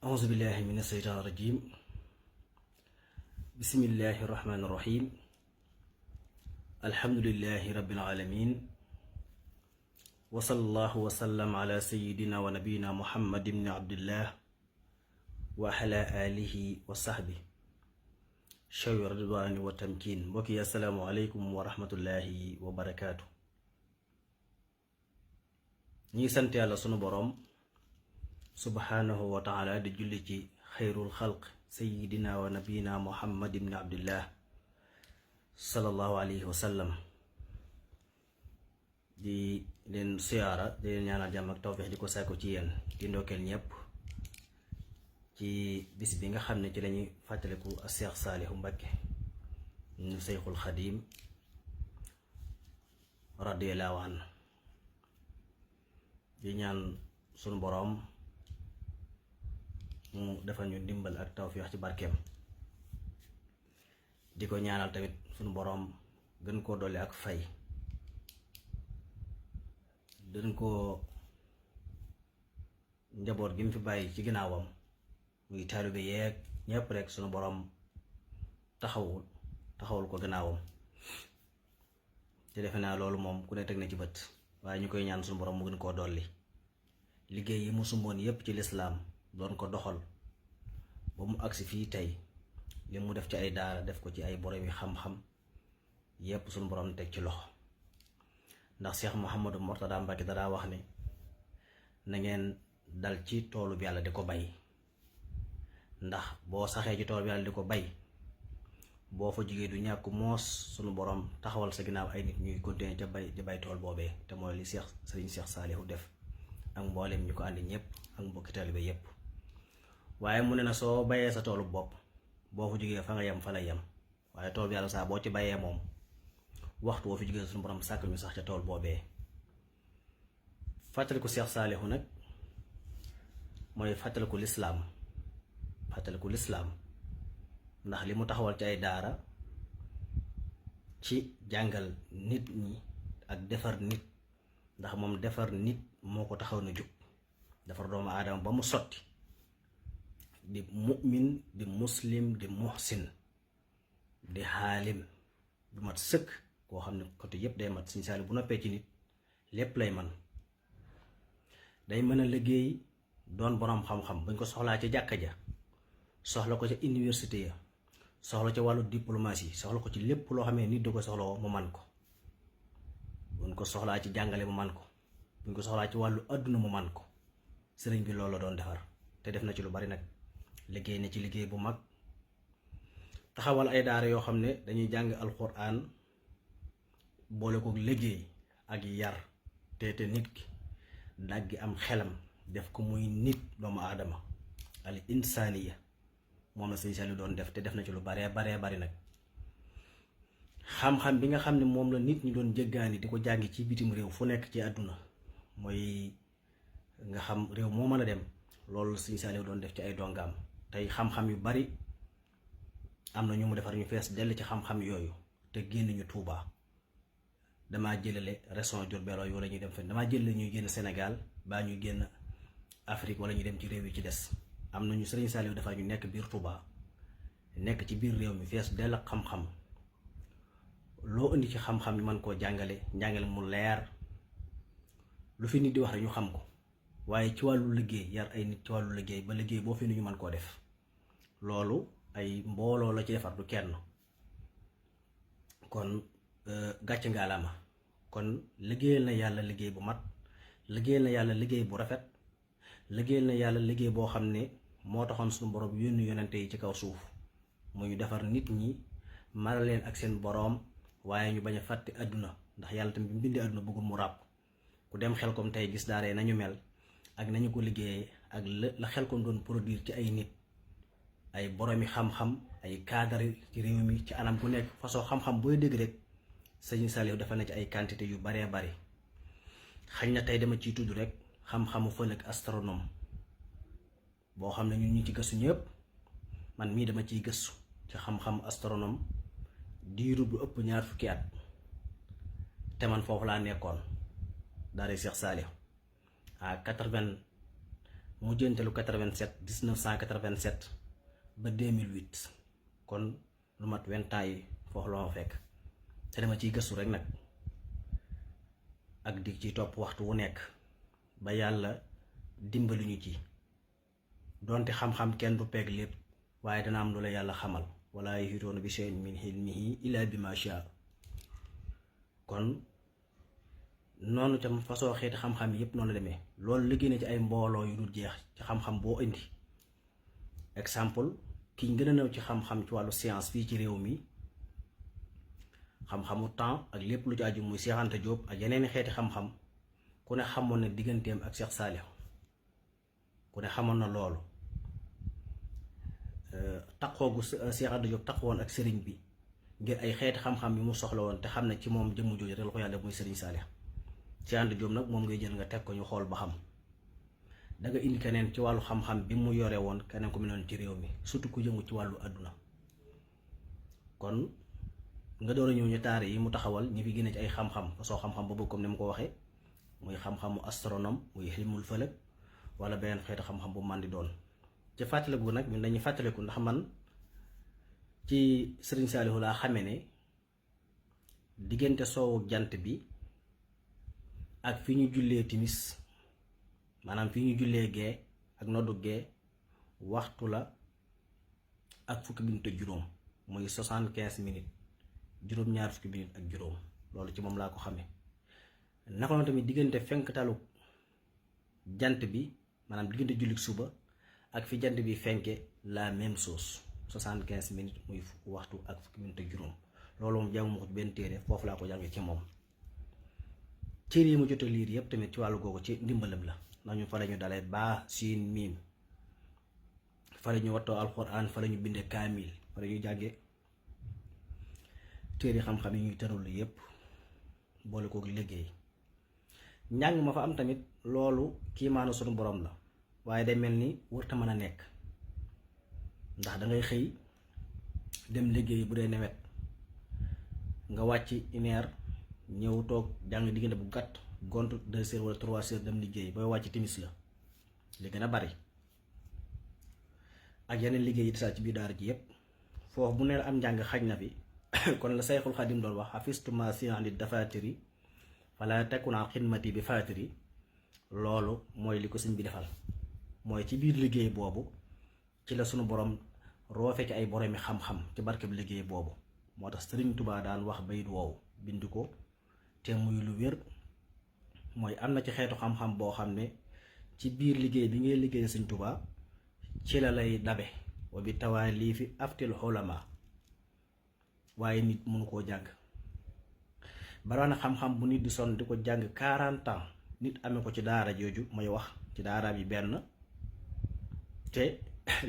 أعوذ بالله من الشيطان الرجيم بسم الله الرحمن الرحيم الحمد لله رب العالمين وصلى الله وسلم على سيدنا ونبينا محمد بن عبد الله وعلى آله وصحبه شوي الرضوان والتمكين بكي السلام عليكم ورحمة الله وبركاته ñi sant yàlla sunu borom subhanahu wa taala di julli ci xayrul xalq sayidina wa nabiyina muhammad ibn abdillah sallallahu alayhi wa sallam di leen siyaara di leen ñaanal jàmm ak tawfeex di ko sàkku ci yéen di ndokkeel ñépp ci bis bi nga xam ne ci lañuy fàttaliku a Seex Saalihu Mbakke ñu Seyxul Xadiim radiyallahu anhu di ñaan sunu boroom mu defal ñu dimbal ak tawfiix ci barkeem di ko ñaanal tamit sunu boroom gën koo dolli ak fay gën koo njaboot gi mu fi bàyyi ci ginnaawam muy taalibe yeeg ñépp rek sunu boroom taxawul ko ginnaawam te defe naa loolu moom ku ne teg na ci bët waaye ñu koy ñaan sunu boroom mu gën koo dolli liggéey yi mu sumboon yépp ci lislaam doon ko doxal ba mu agsi fii tey li mu def ci ay daara def ko ci ay borom yi xam-xam yépp sunu boroom teg ci loxo ndax Cheikh Mouhamadou Mourtada Mbacké dadaa wax ne na ngeen dal ci toolu bi yàlla di ko bay ndax boo saxee ci toolu bi yàlla di ko bay boo fa jugee du ñàkk moos sunu borom taxawal sa ginnaaw ay nit ñuy continuer ca bay di bay tool boobee te mooy li Sëriñ Seex Saalihu def ak mboolem ñu ko àndi ñëpp ak mbokki taalibe yépp waaye mu ne na soo bayee sa toolu bopp boo fa jugee fa nga yem fa la yem waaye tool bi yàlla saa boo ci bayee moom waxtu woo fi jugee sunu borom sàkk ñu sax ca tool boobee fàttaliku Seex Saalihu nag mooy fàttaliku lislaam ndax li mu taxawal ci ay daara ci jàngal nit ñi ak defar nit ndax moom defar nit moo ko taxaw na jóg defar doomu aadama ba mu sotti di mu'min di muslim di muhsin di xaalim du mat sëkk koo xam ne côté yépp day mat Sëriñ Saaliw bu noppee ci nit lépp lay man day mën a liggéey doon boroom xam-xam buñ ko soxlaa ci jàkka ja soxla ko ca université ya soxla ca wàllu diplomatie soxla ko ci lépp loo xamee nit da ko soxla mu man ko buñ ko soxlaa ci jàngale mu man ko buñ ko soxlaa ci wàllu àdduna mu man ko sëriñ bi loolu la doon defar te def na ci lu bari nag liggéey na ci liggéey bu mag taxawal ay daara yoo xam ne dañuy jàng alxuraan boole ko liggéey ak yar te nit ki daggi am xelam def ko muy nit doomu aadama al insaniya moom la Sëriñ Saaliw doon def te def na ci lu baree bari nag xam-xam bi nga xam ne moom la nit ñi doon jëggaani di ko jàngi ci bitim réew fu nekk ci àdduna mooy nga xam réew moo mën a dem loolu Sëriñ Saaliw doon def ci ay dongaam tey xam-xam yu bari am na ñu mu defar ñu fees dell ci xam-xam yooyu te génn ñu Tuubaa damaa jëlale région Diourbel wala ñuy dem fenn damaa jëlale ñuy génn Sénégal baa ñuy génn Afrique wala ñu dem ci réew yi ci des am na ñu Sëriñ Saaliw defar ñu nekk biir Tuubaa nekk ci biir réew mi fees dell ak xam-xam loo indi ci xam-xam yi mën koo njàngale mu leer lu fi nit di wax rek ñu xam ko waaye ci wàllu liggéey yar ay nit ci wàllu liggéey ba liggéey boo fi ni ñu mën koo def loolu ay mbooloo la ci defar du kenn kon gàcce ngaalaama kon liggéeyal na yàlla liggéey bu mat liggéeyal na yàlla liggéey bu rafet liggéeyal na yàlla liggéey boo xam ne moo taxoon suñu borom yónni yonente yi ci kaw suuf mu ñu defar nit ñi mara leen ak seen boroom waaye ñu bañ a fàtte àdduna ndax yàlla tamit bi mu bindee àdduna bëggul mu ràpp ku dem Xelcom tey gis daaree nañu mel ak nañu ko liggéeyee ak la Xelcom doon produire ci ay nit ay boroomi xam-xam ay cadre ci réew mi ci anam ku nekk façon xam-xam booy dégg rek Sëriñ Saaliw dafa na ci ay quantité yu baree bari xañ na tey dama ciy tudd rek xam-xamu fëlëg astronome boo xam ne ñun ñu ci gëstu ñëpp man mii dama ciy gëstu ci xam-xam astronome diiru bu ëpp ñaar fukki at te man foofu laa nekkoon daara Seex Saaliw à mujjantelu 87 1987 ba 2008 kon lu mat 20 ans yi foofu la ma fekk te dama ciy gëstu rek nag ak di ci topp waxtu wu nekk ba yàlla dimbali ñu ci donte xam-xam kenn du peeg lépp waaye dana am lu la yàlla xamal wala yuhituuna bi shay'in min ilmihi illa bima shaa kon noonu tam façon xeeti xam-xam yépp noonu la demee loolu liggéey na ci ay mbooloo yu dul jeex ci xam-xam boo indi exemple ki gën a néew ci xam-xam ci wàllu science fii ci réew mi xam-xamu temps ak lépp lu ci aju muy Cheikh Anta Diop ak yeneen xeeti xam-xam ku ne xamoon na digganteem ak Cheikh Saliou ku ne xamoon na loolu taqoo gu Cheikh Anta Diop taqoon ak sëriñ bi ngir ay xeeti xam-xam yi mu soxla woon te xam ne ci moom jëmm jooju rek la ko yàlla muy sëriñ Saliou Cheikh Anta Diop nag moom ngay jël nga teg ko ñu xool ba xam danga indi keneen ci wàllu xam-xam bi mu yore woon keneen ko mu noonu ci réew mi surtout ku yëngu ci wàllu àdduna kon nga door a ñëw ñu taare yi mu taxawal ñi fi génne ci ay xam-xam façon xam-xam boobu comme ni mu ko waxee muy xam-xamu astronome muy ilmul falak wala beneen xeetu xam-xam bu man di doon ci fàttaliku nag ñun dañuy fàttaliku ndax man ci Sëriñ Saalihu laa xamee ne diggante soowu jant bi ak fi ñu jullee timis maanaam fi ñu jullee gee ak noddu gee waxtu la ak fukki minute ak juróom muy 75 minutes juróom-ñaar fukki minutes ak juróom loolu ci moom laa ko xamee naka noonu tamit diggante fenktalu jant bi maanaam diggante jullit suba ak fi jant bi fenke la même chose 75 minutes muy waxtu ak fukki minutes ak juróom loolu moom jànguma ko ci benn téere foofu laa ko jàngee ci moom téere yi mu jot a liir yépp tamit ci wàllu googu ci ndimbalam la ndax ñu fa la ñu dalee baa siin miim fa la ñu wattoo alxuraan fa la ñu bindee kaamil fa la ñu jànge téere xam-xam yi ñuy tëralu yépp boole kook liggéey njàng ma fa am tamit loolu kiimaanu sunu borom la waaye day mel ni wërta mën a nekk ndax dangay xëy dem liggéey bu dee nawet nga wàcc une heure ñëw toog jàng diggante bu gàtt gont 2 heures wala 3 heures dem liggéey booy wàcc timis la li gën a bari ak yeneen liggéey yi tasaat ci biir daara ji yépp foofu bu neen am njàng xaj na fi kon la Sayxul Xadim doon wax xafistu ma siandi dafatiri wala takuna xidmati bi fatiri loolu mooy li ko sëñ bi defal mooy ci biir liggéey boobu ci la sunu borom roofe ci ay boromi xam-xam ci barkeb liggéey boobu moo tax Sëriñ Tubaa daan wax bayit woowu bind ko te muy lu wér mooy am na ci xeetu xam-xam boo xam ne ci biir liggéey bi ngay liggéey Sëriñ Tubaa ci la lay dabe wa bi tawaalifi aftil xulama waaye nit mënu koo jàng baraana xam-xam bu nit di sonn di ko jàng 40 ans nit amee ko ci daara jooju may wax ci daara bi benn te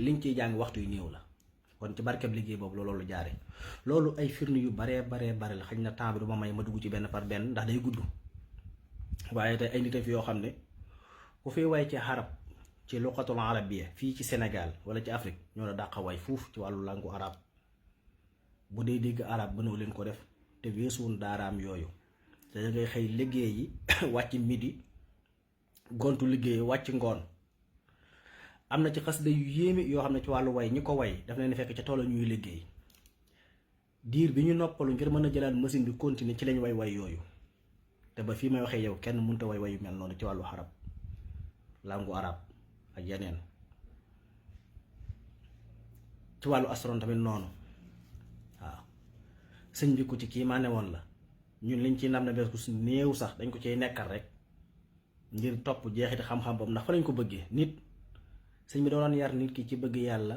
liñ ciy jàng waxtu yu néew la kon ci barkeb liggéey boobu loolu jaare loolu ay firnde yu baree bare la xëy na temps bi du ma may ma dugg ci benn par benn ndax day gudd waaye tey ay nit a fi yoo xam ne ku fi way ci arab ci luqatul arabiyya fii ci Sénégal wala ci Afrique ñoo la dàqa way fuuf ci wàllu langu arab bu dee dégg arab ba nëw leen ko def te weesuwun daaraam yooyu te da ngay xëy liggéey yi wàcc midi gontu liggéey wàcc ngoon am na ci xasida yu yéeme yoo xam ne ci wàllu way ñi ko way daf leen fekk ca tool ñuy liggéey diir bi ñu noppalu ngir mën a jëlaat machine bi continuer ci lañ way yooyu te ba fii may waxee yow kenn mënta way yu mel noonu ci wàllu arab langu arab ak yeneen ci wàllu astron tamit noonu waaw sëñ bi ku ci kii maa ne woon la ñun liñ ci nam na bes ku su néew sax dañ ko ciy nekkal rek ngir topp jeexiti xam-xam boobu ndax fa lañ ko bëggee nit sëñ bi doon yar nit ki ci bëgg yàlla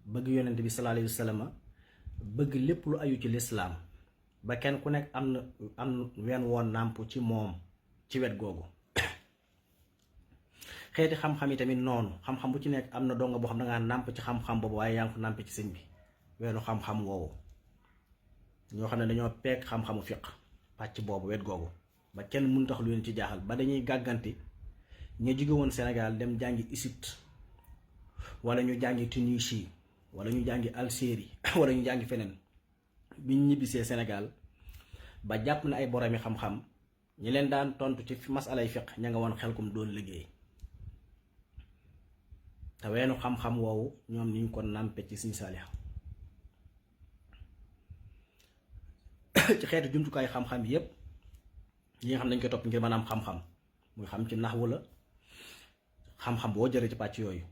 bëgg yonent bi sallallahu alayhi wa sallam bëgg lépp lu aju ci lislaam ba kenn ku nekk am wenn woon nàmp ci moom ci wet googu xeeti xam-xam yi tamit noonu xam-xam bu ci nekk am na donga boo xam dangaa nàmp ci xam-xam boobu waaye yaa ngi ko nàmp ci sëñ bi weenu xam-xam woowu ñoo xam ne dañoo peeg xam-xamu fiq pàcc boobu wet googu ba kenn mun tax lu leen ci jaaxal ba dañuy gàgganti ñu jóge woon Sénégal dem jàngi Égypte wala ñu jàngi Tunisie wala ñu jàngi Algérie wala ñu jàngi feneen biñ ñibbisee Sénégal ba jàpp na ay boromi xam-xam ñi leen daan tontu ci masalay fiq ña nga woon Xelkom doon liggéey te weenu xam-xam woowu ñoom niñ ko nàmpe ci Sëñ Saaliw ci xeetu jumtukaay xam-xam yépp yi nga xam dañ koy topp ngir mën a am xam-xam muy xam ci naxwu la xam-xam boo jëlee ci pàcc yooyu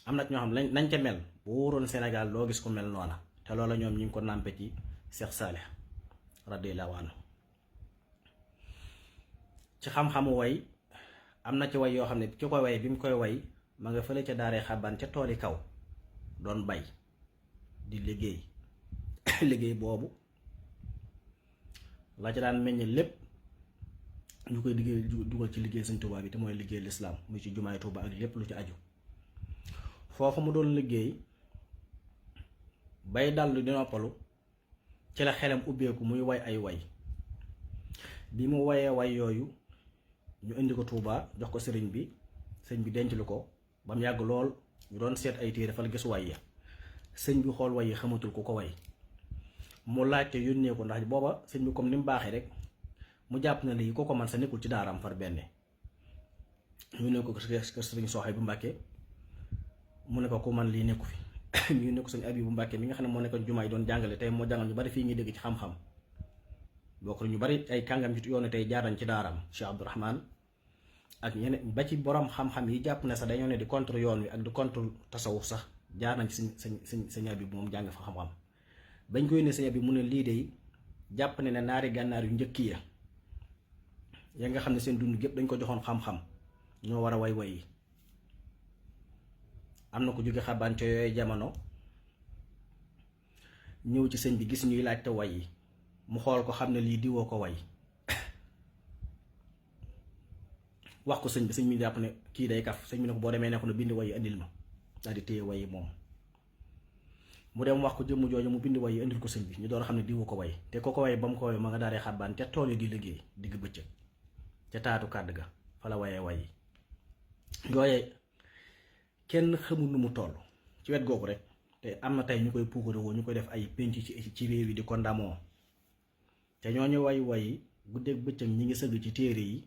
am na ñoo xam nañ ca mel bu wóoroon Sénégal loo gis ko mel noona te loola ñoom ñu ngi ko nàmpe ci Seex Saalih radiyallaahu anhu ci xam-xamu way am na ci way yoo xam ne ki koy way bi mu koy way ma nga fële ca daaree xabaan ca tooli kaw doon bay di liggéey liggéey boobu la ca daan meññ lépp ñu koy liggéey dugal ci liggéey Sëñ Tuubaa bi te mooy liggéey lislaam muy ci jumaay Tuubaa ak lépp lu ci aju foofu mu doon liggéey bay dallu di noppalu ci la xelam ubbeeku muy way ay way bi mu wayee way yooyu ñu indi ko Tuubaa jox ko sëriñ bi denc lu ko ba mu yàgg lool ñu doon seet ay téere fa la gis way ya sëñ bi xool way yi xamatul ku ko way mu laajte yónnee ko ndax booba sëñ bi comme ni mu baaxee rek mu jàpp na lii ko man sa nekkul ci daaraam far benn yónnee ko kër sëriñ Soxay bu Mbàkke mu ne ko man lii nekku fi ñu ne ko sëñ Abibu Mbàkke mi nga xam ne moo nekkoon jumaa yi doon jàngale tey moo jàngal ñu bari fii ngi dégg ci xam-xam bokk ñu bari ay kàngam ci yoon tey jaar nañ ci daaraam Cheikh Abdourahman ak ñeneen ba ci borom xam-xam yi jàpp ne sax dañoo ne di contre yoon wi ak di contre tasawuf sax jaar nañ ci sëñ Abibu moom jàng fa xam-xam bañ koy ne sëñ Abibu mu ne lii de jàpp ne naari gànnaar yu njëkk ya nga xam ne seen dund gépp dañ ko joxoon xam-xam ñoo war a way yi am na ko jóge xabaan ca yooyu jamono ñëw ci sëñ bi gis ñuy laajte way yi mu xool ko xam ne lii diwoo ko way wax ko sëñ bi jàpp ne kii day kaf sëñ bi ne ko boo demee ne ko na bind way yi indil ma daal di téye way yi moom mu dem wax ko jëmm jooju mu bind way yi indil ko sëñ bi ñu door a xam ne diwu ko way te ko way ba mu ko way ma nga daaree xabaan ca tool yi di liggéey digg bëccëg ca taatu kàdd ga fa la wayee way yi yooye kenn xamul nu mu toll ci wet googu rek te am na tey ñu koy puukarewoo ñu koy def ay pénc ci réew yi di ko ndamoo te ñooñu way guddeeg bëccëg ñi ngi sëgg ci téere yi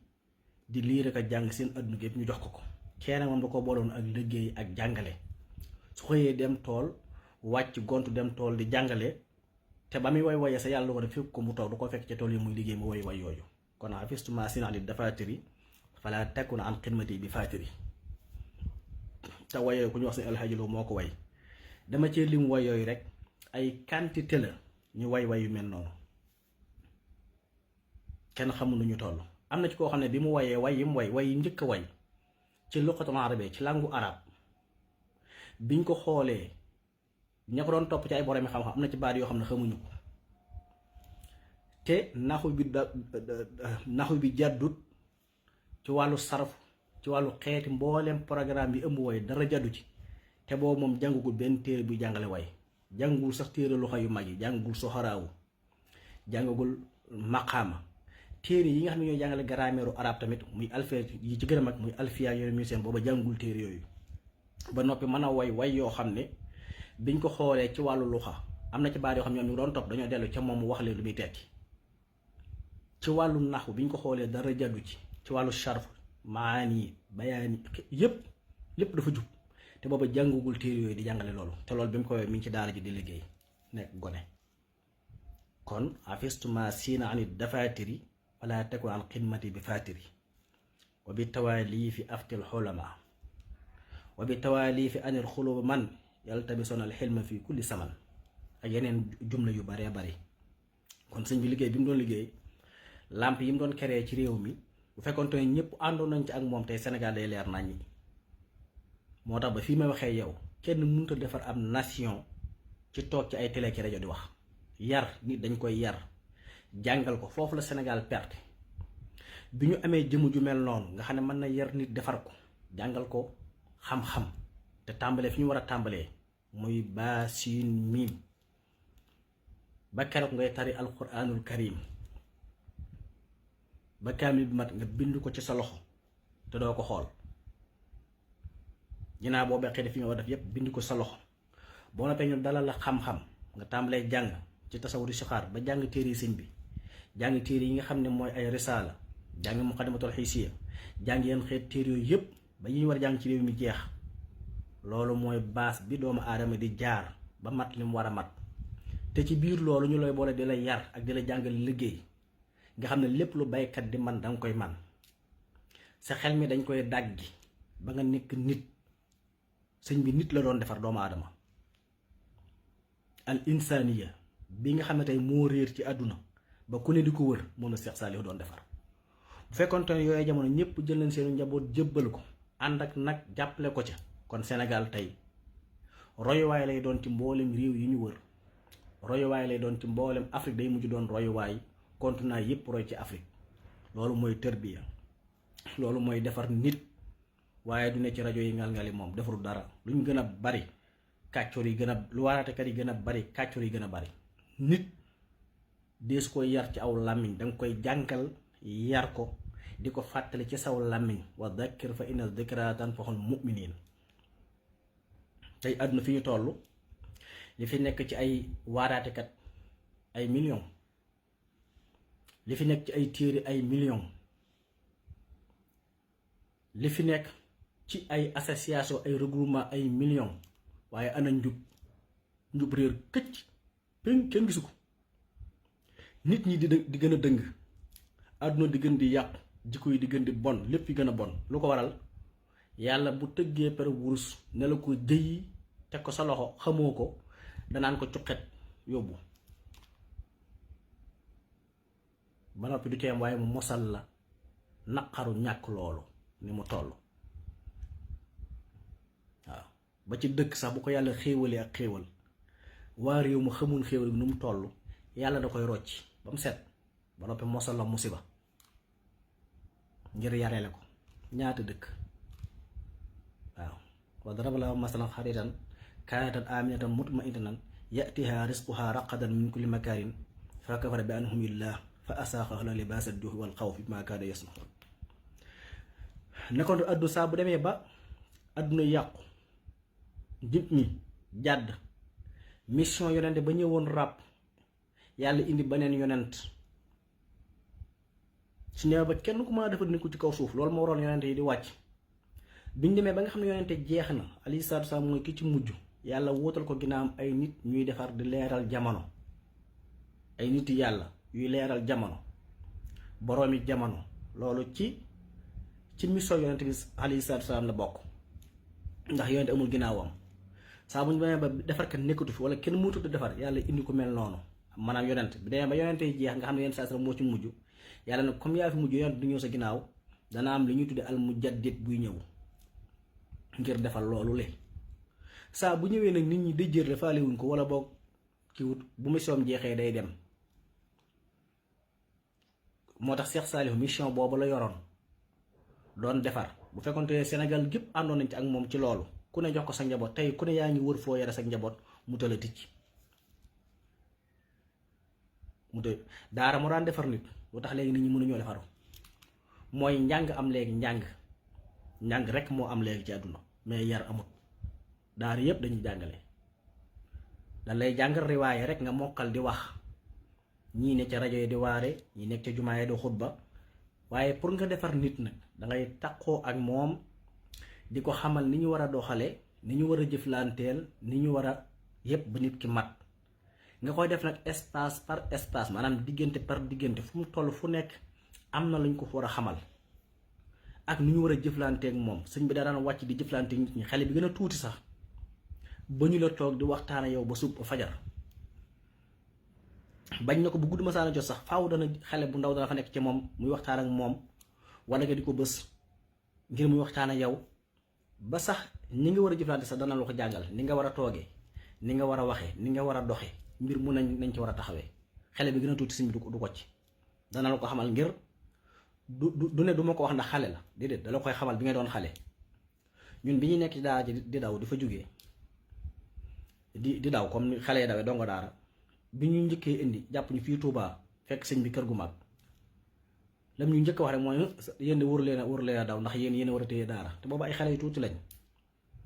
di lii rek a jàng seen adduna gépp ñu jox ko kenn moom da ko booloon ak liggéey ak jàngale su xëyee dem tool wàcc gontu dem tool di jàngale te ba muy way sa yàlla ko def fekk ko mu toog du ko fekk ca tool yi muy liggéey mu way yooyu kon afistuma sinali dafatiri fala takuna an xidmati bi fatiri te waye ku ñu wax seen Alxaaji Lo moo ko way dama cee lim way yooyu rek ay quantité la ñu way yu mel noonu kenn xamul nu ñu toll am na ci koo xam ne bi mu wayee way yi njëkk a way ci luqatul arabe ci langu arab biñ ko xoolee ña ko doon topp ci ay borom xam-xam am na ci baat yoo xam ne xamuñu ko te naxu bi jàddut ci wàllu sarf ci wàllu xeeti mboolem programme bi ëmb way dara jàddu ci te boobu moom jàngugul benn téere buy jàngale way jàngul sax téere loxo yu mag yi jàngul soxoraawu jàngagul maqaama téere yi nga xam ne ñooy jàngale grammaire arab tamit muy alfiya yi ci gën a mag muy alfiya yooyu muy seen booba jàngul téere yooyu ba noppi mën a way yoo xam ne biñ ko xoolee ci wàllu luxa am na ci baat yoo xam ne ñoom ñu doon topp dañoo dellu ca moom mu wax leen lu muy tekki ci wàllu naxu biñ ko xoolee dara jàddu ci wàllu sharf maani bayaani lépp dafa jub te booba jàngugul téere yooyu di jàngale loolu te loolu bi mu koy mi ngi ci daara ji di liggéey nekk gone kon afistuma siina anit dafatiri wala takun an xidmati bi fatiri wa bi tawali fi aftil xulama wa bi tawali fi anil xuluba man yaltabisona al xilma fi kulli saman ak yeneen jumla yu baree bari kon sëñ bi liggéey bi mu doon liggéey làmp yi mu doon créé ci réew mi bu fekkoon te ñëpp àndoon nañ ci ak moom tey Sénégal day leer nañ ñi moo tax ba fii may waxee yow kenn mënut a defar am nation ci toog ci ay télé ki rajo di wax yar nit dañ koy yar jàngal ko foofu la Sénégal perte bi ñu amee jëmm ju mel noonu nga xam ne mën na yar nit defar ko jàngal ko xam-xam te tàmbalee fi ñu war a tàmbalee muy baa siin miim ba keroog ngay tari alquranul karim ba kaamil bi mat nga bind ko ci sa loxo te doo ko xool ginnaaw boo beqee def fi nga war def yépp bind ko sa loxo boo noppee ñu dalal la xam-xam nga tàmbalee jàng ci tasawuru sixaar ba jàng téere yi sëñ bi jàng téere yi nga xam ne mooy ay risaala jàng muqaddimatul xiisiya jàng yenn xeet téere yooyu yépp ba yi ñu war a jàng ci réew mi jeex loolu mooy baas bi doomu aadama di jaar ba mat li mu war a mat te ci biir loolu ñu lay boole di la yar ak di la jàngal liggéey nga xam ne lépp lu baykat di man danga koy man sa xel mi dañ koy dàggi ba nga nekk nit. sëñ bi nit la doon defar doomu aadama al insaniya bi nga xam ne tey moo réer ci àdduna ba ku ne di ko wër moom la Cheikh Saliou doon defar bu fekkoonte ne yooyu jamono ñëpp jël leen seenu njaboot jébbal ko ànd ak nag jàppale ko ca kon Sénégal tey royuwaay lay doon ci mboolem réew yi ñu wër royuwaay lay doon ci mboolem Afrique day mujj doon royuwaay continent yëpp roy ci Afrique loolu mooy tërbiya loolu mooy defar nit waaye du ne ci rajo yi ngal-ngali moom defarul dara lu ñu gën a bari kàccoor yi gën a lu waaraatekat yi gën a bari kàccoor yi gën a bari nit dees koy yar ci aw làmmiñ danga koy jàngal yar ko di ko fàttali ci saw làmmiñ wa dakkir fa inna dikra tanfa'ul mu'minin tey àdduna fi ñu toll li fi nekk ci ay waaraatekat ay millions li fi nekk ci ay téere ay millions li fi nekk ci ay association ay regroupement ay millions waaye ana njub réer këcc kenn gisu ko nit ñi di gën a dëng àdduna di gën di yàqu jikko yi di gën di bon lépp yi gën a bon lu ko waral yàlla bu tëggee per wurus ne la ko jëyi teg ko sa loxo xamoo ko danaan ko cuqet yóbbu ba noppi du teem waaye mu mosal la naqaru ñàkk loolu ni mu toll waaw ba ci dëkk sax bu ko yàlla xéewalee ak xéewal waa réew mu xamul xéewal bi nu mu toll yàlla da koy rocc ba mu set ba noppi mosal la musiba ngir yareele ko ñaata dëkk waaw wa daraba lahu masalan xaritan kaanatan aminatan mutmainatan yatiha risquha raqadan min kulli makarin fa kafara bi anhumillah fa asaaqa la libaasa juuxi wal xawfi bima kaanu yasnaxun nekkoon addu saa bu demee ba adduna yàqu nit ñi jàdd mission yonente ba ñëwoon ràpp yàlla indi beneen yonent su ñëwee ba kenn ku mën a defar nit ko ci kaw suuf loolu moo waroon yonente yi di wàcc biñ demee ba nga xam ne yonente jeex na alayhi salaatu wa salaam mooy ki ci mujj yàlla wóotal ko ginnaawam ay nit ñuy defar di leeral jamono ay nit yàlla yuy leeral jamono boroomi jamono loolu ci mission yonente bi alayhi salaatu wa salaam la bokk ndax yonente amul ginnaawam saa bu ñu demee ba defarkat nekkatu fi wala kenn mënut a defar yàlla indi ko mel noonu maanaam yonent bi demee ba yonente yi jeex nga xam ne yonent saa moo ci mujj yàlla nag comme yaa fi mujj yonent du ñëw sa ginnaaw dana am li ñuy tudde al mujaddid buy ñëw ngir defal loolu le saa bu ñëwee nag nit ñi dëjër la faalewuñ ko wala boog ki wut bu mission jeexee day dem moo tax Cheikh Saliou mission boobu la yoroon doon defar bu fekkonte ne Sénégal gépp àndoon nañ ci ak moom ci loolu ku ne jox ko sa njaboot tey ku ne yaa ngi wër foo yore sa njaboot mu tëla ticc mu të daara mu daan defar nit lu tax léegi nit ñi mënuñoo defaru mooy njàng am léegi njàng rek moo am léegi ci àdduna mais yar amut daara yépp dañuy jàngale dañ lay jàngal riwaaye rek nga mokkal di wax ñii ne ca rajo yi di waare ñii nekk ca jumaa yi di xutba waaye pour nga defar nit nag dangay takkoo ak moom di ko xamal ni ñu war a doxale ni ñu war a jëflanteel ni ñu war a yépp ba nit ki mat nga koy def nag espace par espace maanaam diggante par diggante fu mu toll fu nekk am na luñ ko war a xamal ak ni ñu war a jëflanteek moom sëñ bi daa daan wàcc di jëflante nit ñi xale bi gën a tuuti sax ba ñu la toog di waxtaan ak yow ba sub fajar bañ na ko bu gudd ma saana jot sax faaw dana xale bu ndaw dana fa nekk ci moom muy waxtaan ak moom wala nga di ko bës ngir muy waxtaan ak yow ba sax ni nga war a jëflante sax dana la ko jàngal ni nga war a toogee ni nga war a waxee ni nga war a doxee mbir mu nañ ci war a taxawee xale bi gën a tuuti sëñ bi du ko ci dana la ko xamal ngir du ne du ma ko wax ndax xale la déedéet dala koy xamal bi nga doon xale ñun bi ñuy nekk ci daara ji di daw di fa jógee di daw comme ni xale yi dawee dongo daara bi ñu njëkkee indi jàpp ñu fii Touba fekk sëñ bi kër gu mag lam ñu njëkk wax rek mooy yéen waru leen a daw ndax yéen war a téye daara te boobu ay xale yu tuuti lañ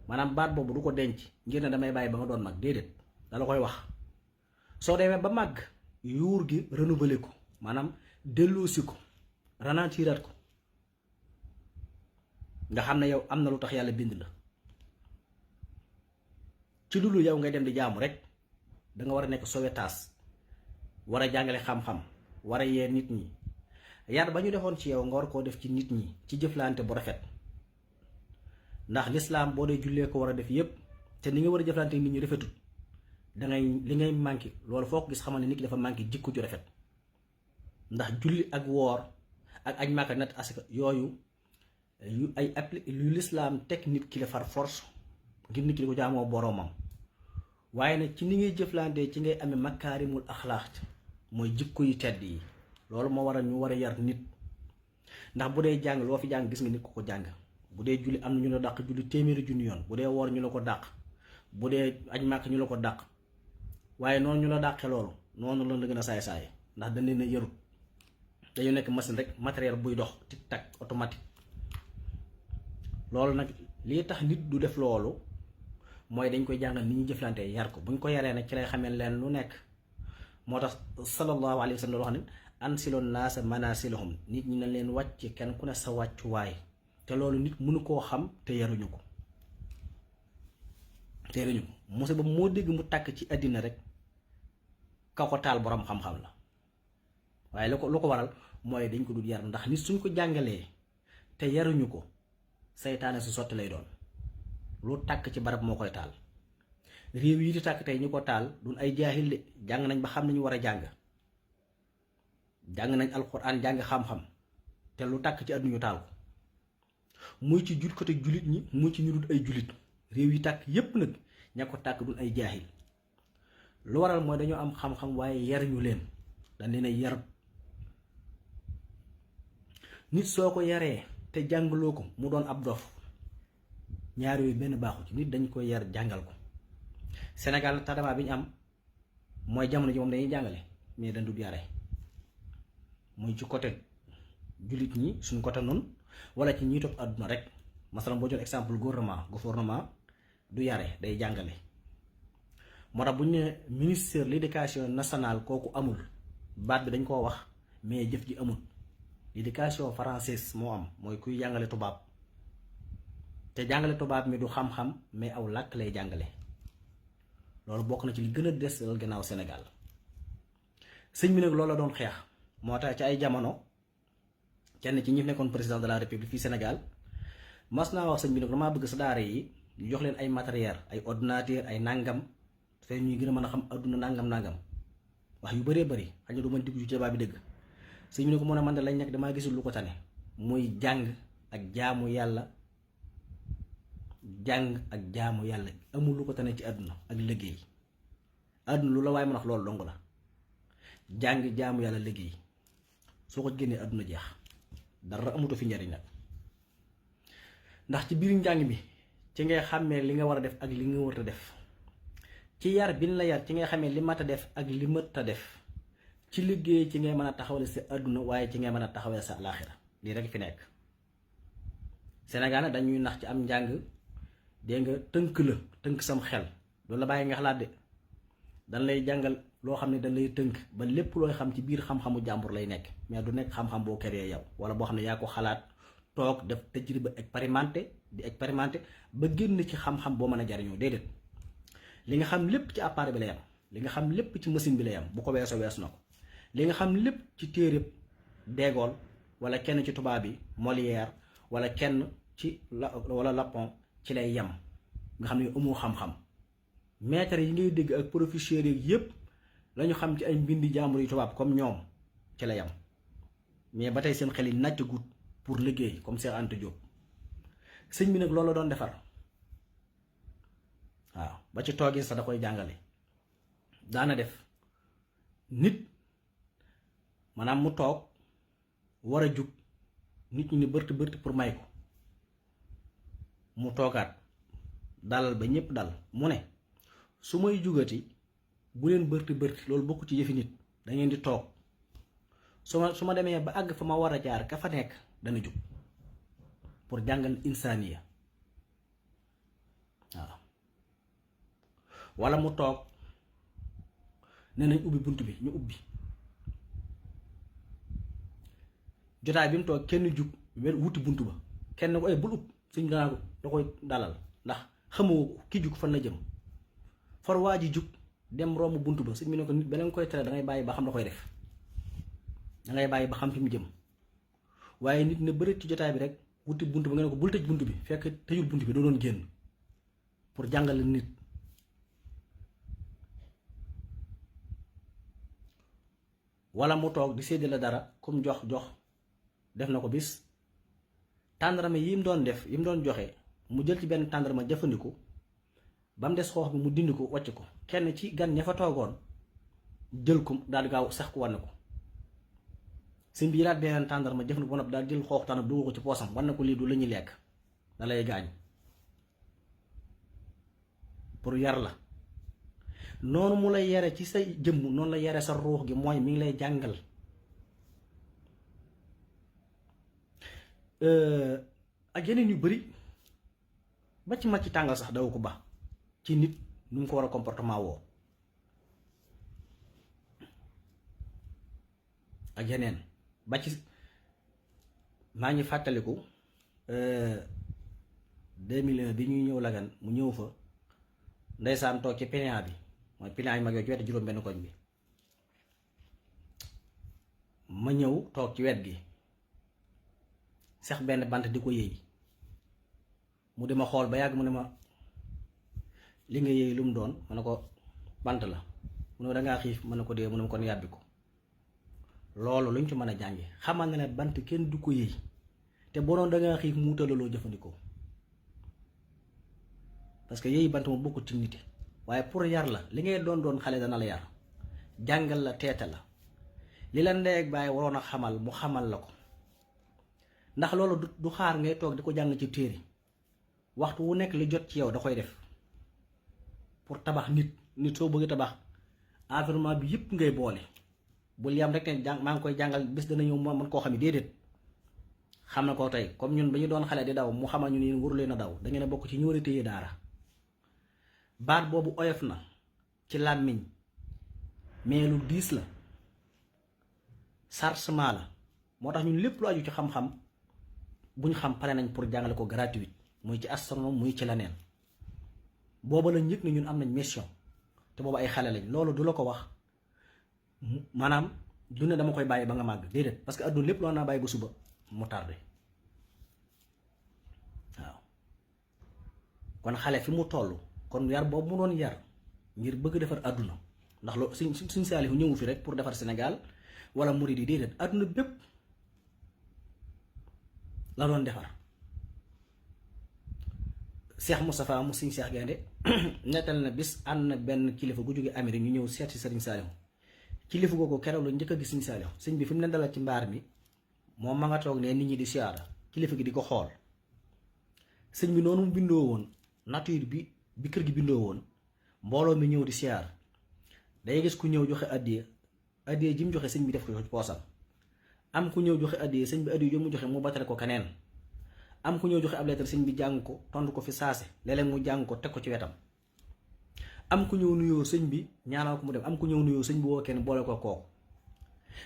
maanaam baat boobu du ko denc ngir ne damay bàyyi ba nga doon mag déedéet dala koy wax soo demee ba màgg yuur gi renouveler ko maanaam delloosi ko ralentir ko nga xam ne yow am na lu tax yàlla bind la ci loolu yow ngay dem di jaamu rek da nga war a nekk sauvetage war a jàngale xam-xam war a yee nit ñi yar ba ñu defoon ci yow nga war koo def ci nit ñi ci jëflante bu rafet ndax lislaam boo dee jullee ko war a def yépp te ni nga war a jëflante nit ñi rafetul dangay li ngay manqué loolu foo ko gis xamal ne nit ki dafa manqué jikko ju rafet ndax julli ak woor ak aj Màkka nat asaka yooyu yu ay yu lislaam teg nit ki la far force ngir nit ki di ko jaamoo boroomam waaye nag ci ni ngay jëflante ci ngay amee makaarimul axlaaq mooy jikko yu tedd yi loolu moo waral ñu war a yar nit ndax bu dee jàng loo fi jàng gis nga nit ko jàng bu dee julli am na ñu la dàq julli téeméeri junni yoon bu dee woor ñu la ko dàq bu dee aj Màkka ñu la ko dàq waaye noonu ñu la dàqee loolu noonu la gën a saay-saay ndax dañ leen a yarut dañu nekk machine rek matériel buy dox tic tac automatique loolu nag lii tax nit du def loolu mooy dañ koy jàngal ni ñuy jëflante yar ko buñ ko yaree nag ci lay xamee leen lu nekk moo tax sallallahu alayhi wa sallam wax ne ansiloon naasa manasilahum nit ñi na leen wàcc kenn ku ne sa wàccuwaay te loolu nit mënu koo xam te yaruñu ko musiba moo dégg mu tàkk ci àddina rek ka ko taal boroom xam-xam la waaye lu ko waral mooy dañ ko dul yar ndax nit suñ ko jàngalee te yaruñu ko seytaane su sotti lay doon lu tàkk ci barab moo koy taal réew yi di tàkk tey ñu ko taal duñ ay jaahil de jàng nañ ba xam nañu war a jàng nañ alxuraan jàng xam-xam te lu tàkk ci àdduna ñu taal ko muy ci jul côté julit ñi muy ci ñu dul ay julit réew yi tàkk yépp nag ña ko tàkk duñ ay jaahil lu waral mooy dañoo am xam-xam waaye yaruñu leen dañ leen a yar nit soo ko yaree te jàngaloo ko mu doon ab dof ñaar yooyu benn baaxu ci nit dañ koy yar jàngal ko Sénégal tardement bi ñu am mooy jamono ji moom dañuy jàngale mais dañ dul yare muy ci côté jullit ñi suñ côté noonu wala ci ñiy topp àdduna rek masalan boo jël exemple gouvernement du yare day jàngale moo tax bu ñu ne ministère de l'éducation nationale kooku amul baat bi dañ koo wax mais jëf ji amul l'éducation française moo am mooy kuy jàngale tubaab te jàngale tubaab mi du xam-xam mais aw làkk lay jàngale loolu bokk na ci li gën a desal gannaaw Sénégal sëñ bi nag loolu la doon xeex moo tax ci ay jamono kenn ci ñi nekkoon président de la république fii Sénégal mas naa wax sëñ bi nag damaa bëgg sa daara yi ñu jox leen ay matériel ay ordinateur ay nangam te ñuy gën a mën a xam adduna nangam wax yu bëree bëri xëy na du ma diggu ci débat bi dëgg sëñ bi ne ko mën a man de lañ nekk damaa gisul lu ko tane muy jàng ak jaamu yàlla amul lu ko tane ci àdduna ak liggéey àdduna lu la waaye mën a wax loolu dong la jàng jaamu yàlla liggéey soo ko génnee àdduna jeex dara amuto fi njariñ nag ndax ci biir njàng mi ci ngay xàmmee li nga war a def ak li nga war a def ci yar bi la yar ci ngay xamee li mat a def ak li mët a def ci liggéey ci ngay mën a taxawale sa àdduna waaye ci ngay mën a taxawale sa alaaxira lii rek fi nekk Sénégal nag dañuy nax ci am njàng dégg nga tënk sam xel loolu la bàyyi nga xalaat de dañ lay jàngal loo xam ne dañ lay tënk ba lépp looy xam ci biir xam-xamu jàmbur lay nekk mais du nekk xam-xam boo créé yow wala boo xam ne yaa ko xalaat toog def tajriba expérimenté ba génn ci xam-xam boo mën a jariñoo déedéet li nga xam lépp ci appareil bi lay am li nga xam lépp ci machine bi lay am bu ko weesoo weesu na ko li nga xam lépp ci téereb Degool wala kenn ci tubaab bi Molière wala kenn ci wala Lapon ci lay yem nga xam ne amoo xam-xam maître yi ngay dégg ak professeurs yi yépp lañu xam ci ay mbindi jàmbur yu tubaab comme ñoom ci la yem mais ba tey seen xel yi nàcc gut pour liggéey comme Cheikh Anta Diop sëñ bi nag loolu la doon defar waaw ba ci toogee sax da koy jàngale daana def nit maanaam mu toog war a jug nit ñi ni bërti pour may ko mu toogaat dalal ba ñépp dal mu ne su may jugati bu leen bërti loolu bokk ci yëfi nit da ngeen di toog su ma demee ba àgg fa ma war a jaar ka fa nekk dana jug pour jàngal insaaniya waaw wala mu toog ne nañ ubbi bunt bi ñu ubbi jotaay bi mu toog kenn jug wuti bunt ba kenn ko ay bul ub suñ danaa da koy dalal ndax xamoo ki jug fan la jëm for waa ji jug dem romb buntu ba sëñ bi ne ko nit beneen koy tere da ngay bàyyi ba xam da koy def da ngay bàyyi ba xam fi mu jëm waaye nit ne bëreet ci jotaay bi rek wuti buntu ba nga ne ko bul tëj buntu bi fekk tëjul buntu bi doo doon génn pour jàngale nit. wala mu toog di séddale dara comme jox def na ko bis tàndarama yi mu doon def yi mu doon joxe mu jël ci benn tàndarama jëfandiku ba mu des xoox bi mu dindi ko wàcc ko kenn ci gan ña fa toogoon jël ko daal di gaaw sax ko wan ko sëñ bi jëlaat beneen tàndarma jëfandiku ba noppi daal jël xoox tànn dugal ko ci poosam wan ko lii du la ñuy lekk da lay gaañ pour yar la. noonu mu lay yare ci sa jëmm noonu la yare sa ruux gi mooy mi ngi lay jàngal ak yeneen yu bari ba ci macc tàngal sax daw ko ba ci nit nu mu ko war a comportement woo ak yeneen ba ci maa ngi fàttaliku 2001 bi ñuy ñëw Lagan mu ñëw fa ndeysaan toog ci pénéa bi mooy pilaa yi mag yooyu ci wetu juróom benn koñ bi ma ñëw toog ci wet gi sax benn bant di ko yëy mu di ma xool ba yàgg mu ne ma li nga yëy lu mu doon ma ne ko bant la mu ne ma dangaa xiif ma ne ko dee mu ne ma kon yàbbi ko loolu luñ ci mën a jànge xamal na ne bant kenn du ko yëy te boo doon dangaa xiif mu wutalaloo jëfandikoo parce que yëy bant mu bokkut ci nit waaye pour yar la li ngay doon xale dana la yar jàngal la teete la li la ndey ak baay waroon a xamal mu xamal la ko ndax loolu du xaar ngay toog di ko jàng ci téere waxtu wu nekk li jot ci yow da koy def pour tabax nit soo bëggee tabax environnement bi yëpp ngay boole bul yam rek ne maa ngi koy jàngal bés dana ñëw mën koo xam ne déedéet xam na ko tey comme ñun ba ñu doon xale di daw mu xamal ñu ne waru leen a daw da ngeen a bokk ci ñu war a téye daara baat boobu oyof na ci làmmiñ mais lu diis la chargement la moo tax ñun lépp lu aju ci xam-xam buñ xam pare nañ pour jàngale ko gratuit muy ci astronome muy ci leneen booba lañ yëg ne ñun am nañ mission te booba ay xale lañ loolu du la ko wax maanaam du ne dama koy bàyyi ba nga màgg déedéet parce que adduna lépp loo naa bàyyi ba suba mu tardé waaw kon xale fi mu toll kon yar boobu mu doon yar ngir bëgg defar àdduna ndax loolu suñ Saalihu ñëwu fi rek pour defar Sénégal wala murid yi déedéet àdduna bépp la doon defar. Cheikh Moustapha mu Sëriñ Cheikh Gaynde nettal na bis ànd na benn kilifa gu jóge Amérique ñu ñëw seet si Sëriñ Saalihu kilifa googu keroog la njëkk a gis Sëriñ Saalihu sëñ bi fi mu ne dalal ci mbaar mi moom ma nga toog ne nit ñi di siyaara kilifa gi di ko xool sëñ bi noonu mu bindoo woon nature bi kër gi bindoo woon mbooloo mi ñëw di siyaar day gis ku ñëw joxe addiya ji mu joxe sëñ bi def ko ci poosam am ku ñëw joxe addiya sëñ bi addiya ji mu joxe mu batale ko keneen am ku ñëw joxe ab lettre sëñ bi jàng ko tontu ko fi saase léeg-léeg mu jàng ko teg ko ci wetam am ku ñëw nuyoo sëñ bi ñaanal ko mu dem am ku ñëw nuyoo sëñ bi woo kenn boole ko kooku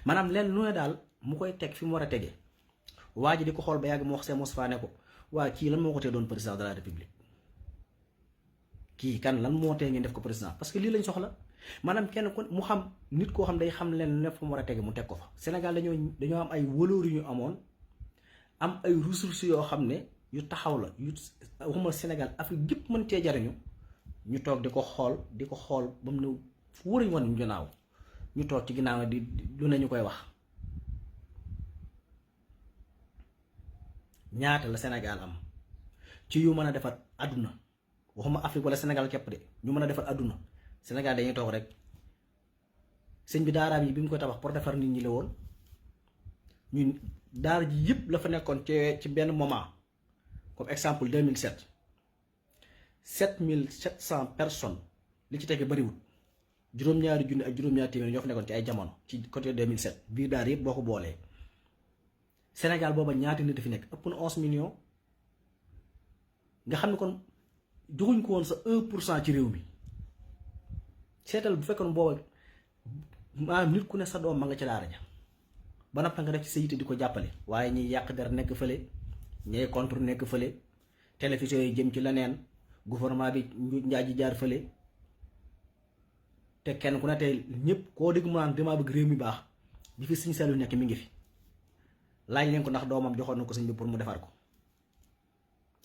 maanaam leen lu ne daal mu koy teg fi mu war a tege waa ji di ko xool ba yàgg mu wax seen Moustapha ne ko waa kii lan moo ko tee doon président de la république kii kan lan moo tee ngeen def ko président parce que lii lañ soxla maanaam kenn ku mu xam nit koo xam day xam leen ne fa mu war a tege mu teg ko fa Sénégal dañoo am ay valeurs yu ñu amoon am ay ressources yoo xam ne yu taxaw la yu waxuma Sénégal Afrique gépp mën cee jariñu ñu toog di ko xool ba mu ne fu wëriñ wan ñu ginnaaw ñu toog ci ginnaaw di lu ne ñu koy wax ñaata la Sénégal am ci yu mën a defar àdduna waxuma Afrique wala Sénégal képp de ñu mën a defar àdduna Sénégal dañuy toog rek sëñ bi daaraam yi bi mu koy tabax pour defar nit ñi la woon ñun daara ji yëpp la fa nekkoon ci benn moment comme exemple 2007 7700 personnes li ci tege bariwul juróom-ñaari junni ak juróom-ñaari téeméer ñoo fa nekkoon ci ay jamono ci côté 2007 biir daara yëpp boo ko boolee Sénégal booba ñaati nit fi nekk ëpp na 11 millions nga xam ne kon joxuñ ko woon sa 1% ci réew mi seetal bu fekkoon booba maanaam nit ku ne sa doom ma nga ci daara ja ba noppi nga def ci sa yite di ko jàppale waaye ñiy yàq der nekk fële ñay contre nekk fële télévision yi jëm ci leneen gouvernement bi njaay ji jaar fële te kenn ku ne tey ñëpp koo dégg mu naan damaa bëgg réew mi baax bi fi sëñ Saliou nekk mi ngi fi laaj leen ko ndax doomam joxoon na ko sëñ bi pour mu defar ko.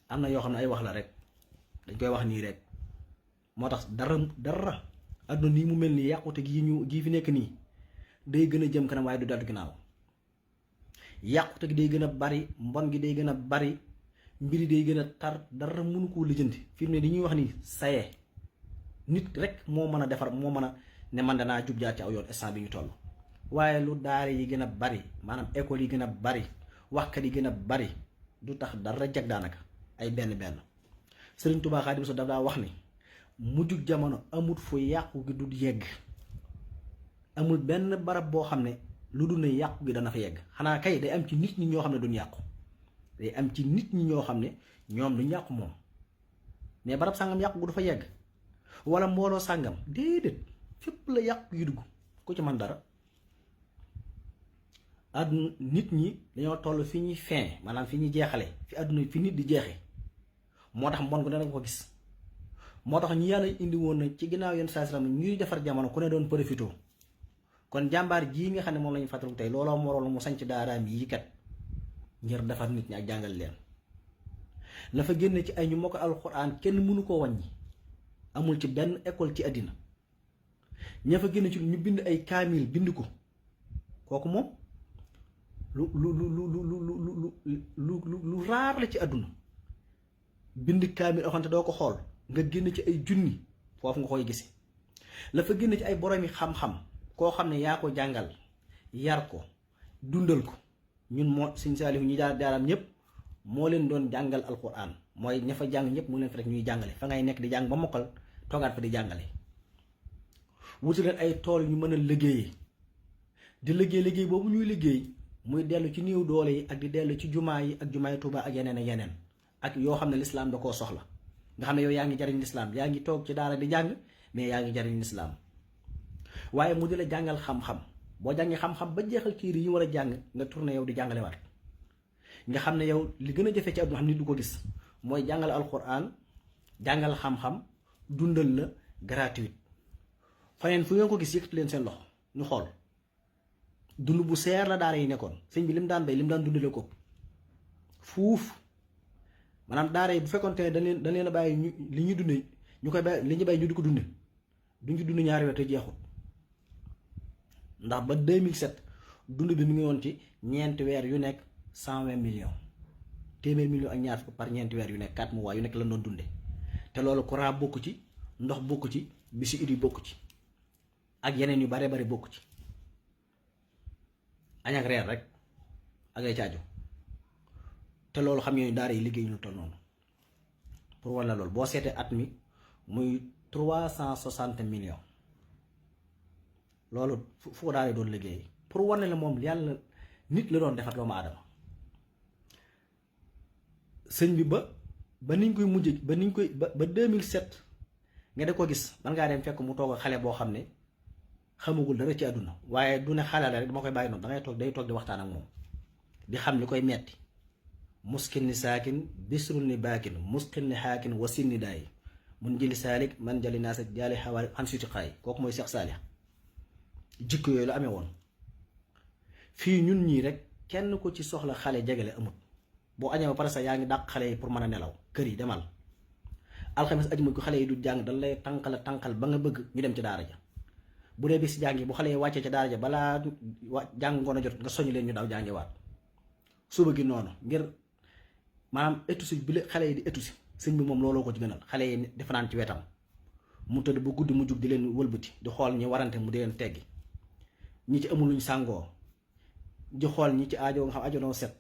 am na yoo xam ne ay wax la rek dañ koy wax nii rek moo tax dara àdduna nii mu mel nii yàqute gii fi nekk nii day gën a jëm kanam waaye du dellu ginnaaw. yàqute gi day gën a bari, mbon gi day gën a bari, mbiri day gën a tar, dara mënu koo lijjanti. fi mu ne di ñuy wax nii saye nit rek moo mën a defar, moo mën a ne man danaa jub jaar ci aw yoon instant bi ñu toll. waaye lu daara yi gën a bari, maanaam école yi gën a bari, waxkat yi gën a bari, du tax dara jag daanaka ay benn Sëriñ Tuubaa Xaadimu Rasuul daf daa wax ni mujjug jamono amut fu yàqu gi du yegg. amul benn barab boo xam ne lu dul ne yàqu gi dana fa yegg. xanaa kay day am ci nit ñi ñoo xam ne duñ yàqu, day am ci nit ñi ñoo xam ne ñoom duñ yàqu moom, mais barab sàngam yàqu gu du fa yegg, wala mbooloo sàngam déedéet, fépp la yàqu gi dugg ku ci man dara. àdduna nit ñi dañoo toll fi ñuy fin, maanaam fi ñuy jeexale, fi àdduna fi nit di jeexe. moo tax mbon ko dana ko gis. moo tax ñu yàlla indi woon na ci ginnaaw yenn saa salaam ñuy defar jamono ku ne doon profité. kon jàmbaar jii nga xam ne moom lañu fàttaliku tey looloo moroon mu sanc daaraam yi kat ngir defar nit ñi ak jàngal leen. la fa génne ci ay ñu mokk alxuraan kenn mënu koo wàññi, amul ci benn école ci àddina. ña fa génne ci ñu bind ay kaamil bind ko, kooku moom lu raar la ci àdduna. bind kaamil waxante doo ko xool nga génn ci ay junni, foofu nga koy gise. la fa génn ci ay boroomi xam-xam koo xam ne yaa ko jàngal yar ko dundal ko. ñun moo Sëñ Saalihu ñi daaram ñëpp moo leen doon jàngal alquran, mooy ña fa jàng ñëpp mu leen fa rek ñuy jàngale. fa ngay nekk di jàng ba mokkal toogaat fa di jàngale. wuti leen ay tool ñu mën a liggéeyee, di liggéey boobu ñuy liggéey muy dellu ci néew doole yi ak di dellu ci jumaa yi ak jumaay Tuubaa ak yeneen ak yeneen, ak yoo xam ne lislaam da koo soxla. nga xam ne yow yaa ngi jariñ lislaam, yaa ngi toog ci daara di jàng mais yaa ngi jariñ lislaam. waaye mu di la jàngal xam-xam, boo jàngee xam-xam ba jeexal téere yi war a jàng nga tourné yow di jàngale waat. nga xam ne yow li gën a jafe ci àdduna xam nit du ko gis mooy jàngal alquran, jàngal xam-xam, dundal la gratuite. faneen fu ngeen ko gis yëkkati leen seen loxo ñu xool. dund bu seer la daara yi nekkoon. sëñ bi lim daan bay lim daan dundale ko fuuf. maanaam daara yi bu fekkoon te dañ leen a bàyyi ñu li ñuy dundee ñu koy bàyyi li ñu bàyyi ñu di ko dunde duñ ci dund ñaari weer te jeexul. ndax ba 2007 dund bi mu ngi woon ci ñeenti weer yu nekk 120 millions, téeméer millions ak ñaar fukk par ñeenti weer yu nekk 4 mois yu nekk la doon dunde. te loolu courant bokku ci, ndox bokku ci, bisi it yi bokku ci, ak yeneen yu bare bari bokku ci. añ ak reer rek ak ay caaju. te loolu xam ngeen daara yi liggéey ñu toll noonu. pour walla loolu boo seetee at mi muy 360 millions. loolu fu ko daara doon liggéey pour wane la moom yàlla nit la doon defar doomu aadama. sëñ bi ba niñ koy mujj ba 2007 nga de ko gis man ngaa dem fekk mu toog xale boo xam ne xamagul dara ci àdduna, waaye du ne xale la rek dama koy bàyyi noonu, dangay toog day toog di waxtaan ak moom di xam li koy metti. muskin ni saakin bisrul ni baakin muskin ni xaakin wasin ni daay mun jëli saalik man jali naa sa jaali xawaari xan suti xaay. kooku mooy Seex Saalix. jikko yooyu la amee woon. fii ñun ñii rek kenn ko ci soxla xale jegele amut. boo añee ba pare sax yaa ngi dàq xale yi pour mën a nelaw kër yi demal. alxames ajuma ko xale yi du jàng dañ lay tànqal ba nga bëgg ñu dem ci daara ja. bu dee bis jàngi bu xale yi wàccee ci daara ja balaa jàng ngoon a jot nga soññ leen ñu daw jàngiwaat. suba gi noonu ngir maanaam étusi bi la xale yi di étusi sëñ bi moom looloo ko ci gënal. xale yi di fanaan ci wetam mu tëdd ba guddi mu jug di leen wëlbati di xool ñi warante mu di leen teggi. ñi ci amul luñ sàngoo di xool ñi ci aajo nga xam aajo noo set.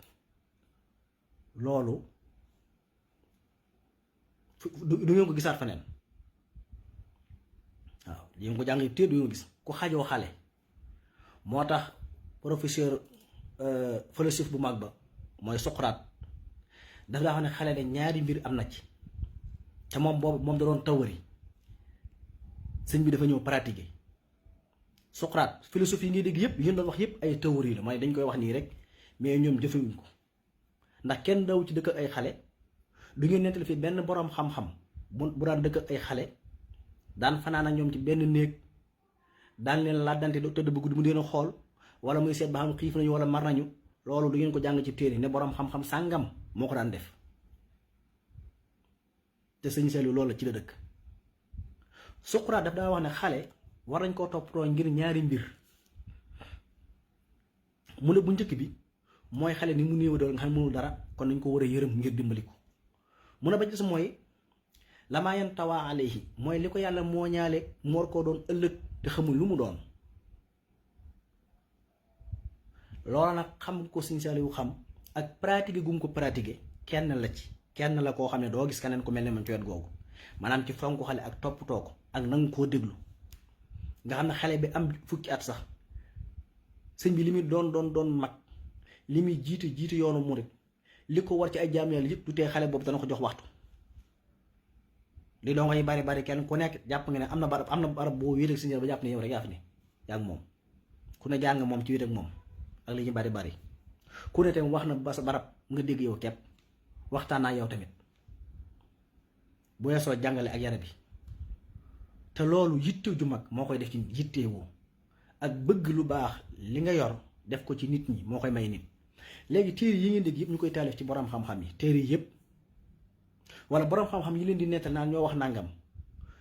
loolu du ngeen ko gisaat feneen. waaw di ngeen ko jàng téye du ngeen ko gis ku xajoo xale. moo tax professeur philosophe bu mag ba mooy Socrate daf daa xam ne xale de ñaari mbir am na ci. te moom boobu moom da doon tawari sëñ bi dafa ñëw pratiquer. Socrate philosophie yi ngay dégg yëpp yéen doon wax yëpp ay théorie la mooy dañ koy wax nii rek mais ñoom jëfewuñ ko. ndax kenn daw ci dëkk ay xale du ngeen nettali fi benn boroom xam-xam bu daan dëkk ay xale daan fanaan ak ñoom ci benn néeg daan leen laddante do tëdd bu guddi mu leen xool wala muy seet ba xam xiif nañu wala mar nañu loolu du ngeen ko jàng ci téere ne borom xam-xam sàngam moo ko daan def te sëñ Saliou loolu la ci la dëkk. Suquraat daf daa wax ne xale war nañ koo toppatoo ngir ñaari mbir mu ne bu njëkk bi mooy xale ni mu néew dool nga xam ne mënul dara kon nañ ko war a yërëm ngir dimbali ko mu ne ba gis mooy lamaa yantawaa alayhi mooy li ko yàlla moo ñaale mu war koo doon ëllëg te xamul lu mu doon loola nag xam ko sëñ Saliou xam ak pratiquer gum ko pratiquer kenn la koo xam ne doo gis keneen ku mel ne man ci wet googu maanaam ci fonk xale ak toppatoo ko ak nangu koo déglu nga xam ne xale bi am fukki at sax sëñ bi li muy doon mag li muy jiite yoonu murit li ko war ci ay jaam yàlla yëpp du tee xale boobu dana ko jox waxtu li doo ngay bari kenn ku nekk jàpp nga ne am na barab boo wéet ak sëñ ba jàpp ne yow rek yaa fi ne yaa ak moom ku ne jàng moom ci wéet ak moom ak li ñu bari ku ne tamit wax na ba sa barab nga dégg yow kepp waxtaan naa yow tamit bu weesoo jàngale ak yara bi te loolu yitte ju mag moo koy def ci yitteewoo ak bëgg lu baax li nga yor def ko ci nit ñi moo koy may nit. léegi téere yi ngeen dégg yëpp ñu koy taalif ci borom xam-xam yi téere yëpp wala borom xam-xam yi leen di nettal naan ñoo wax nangam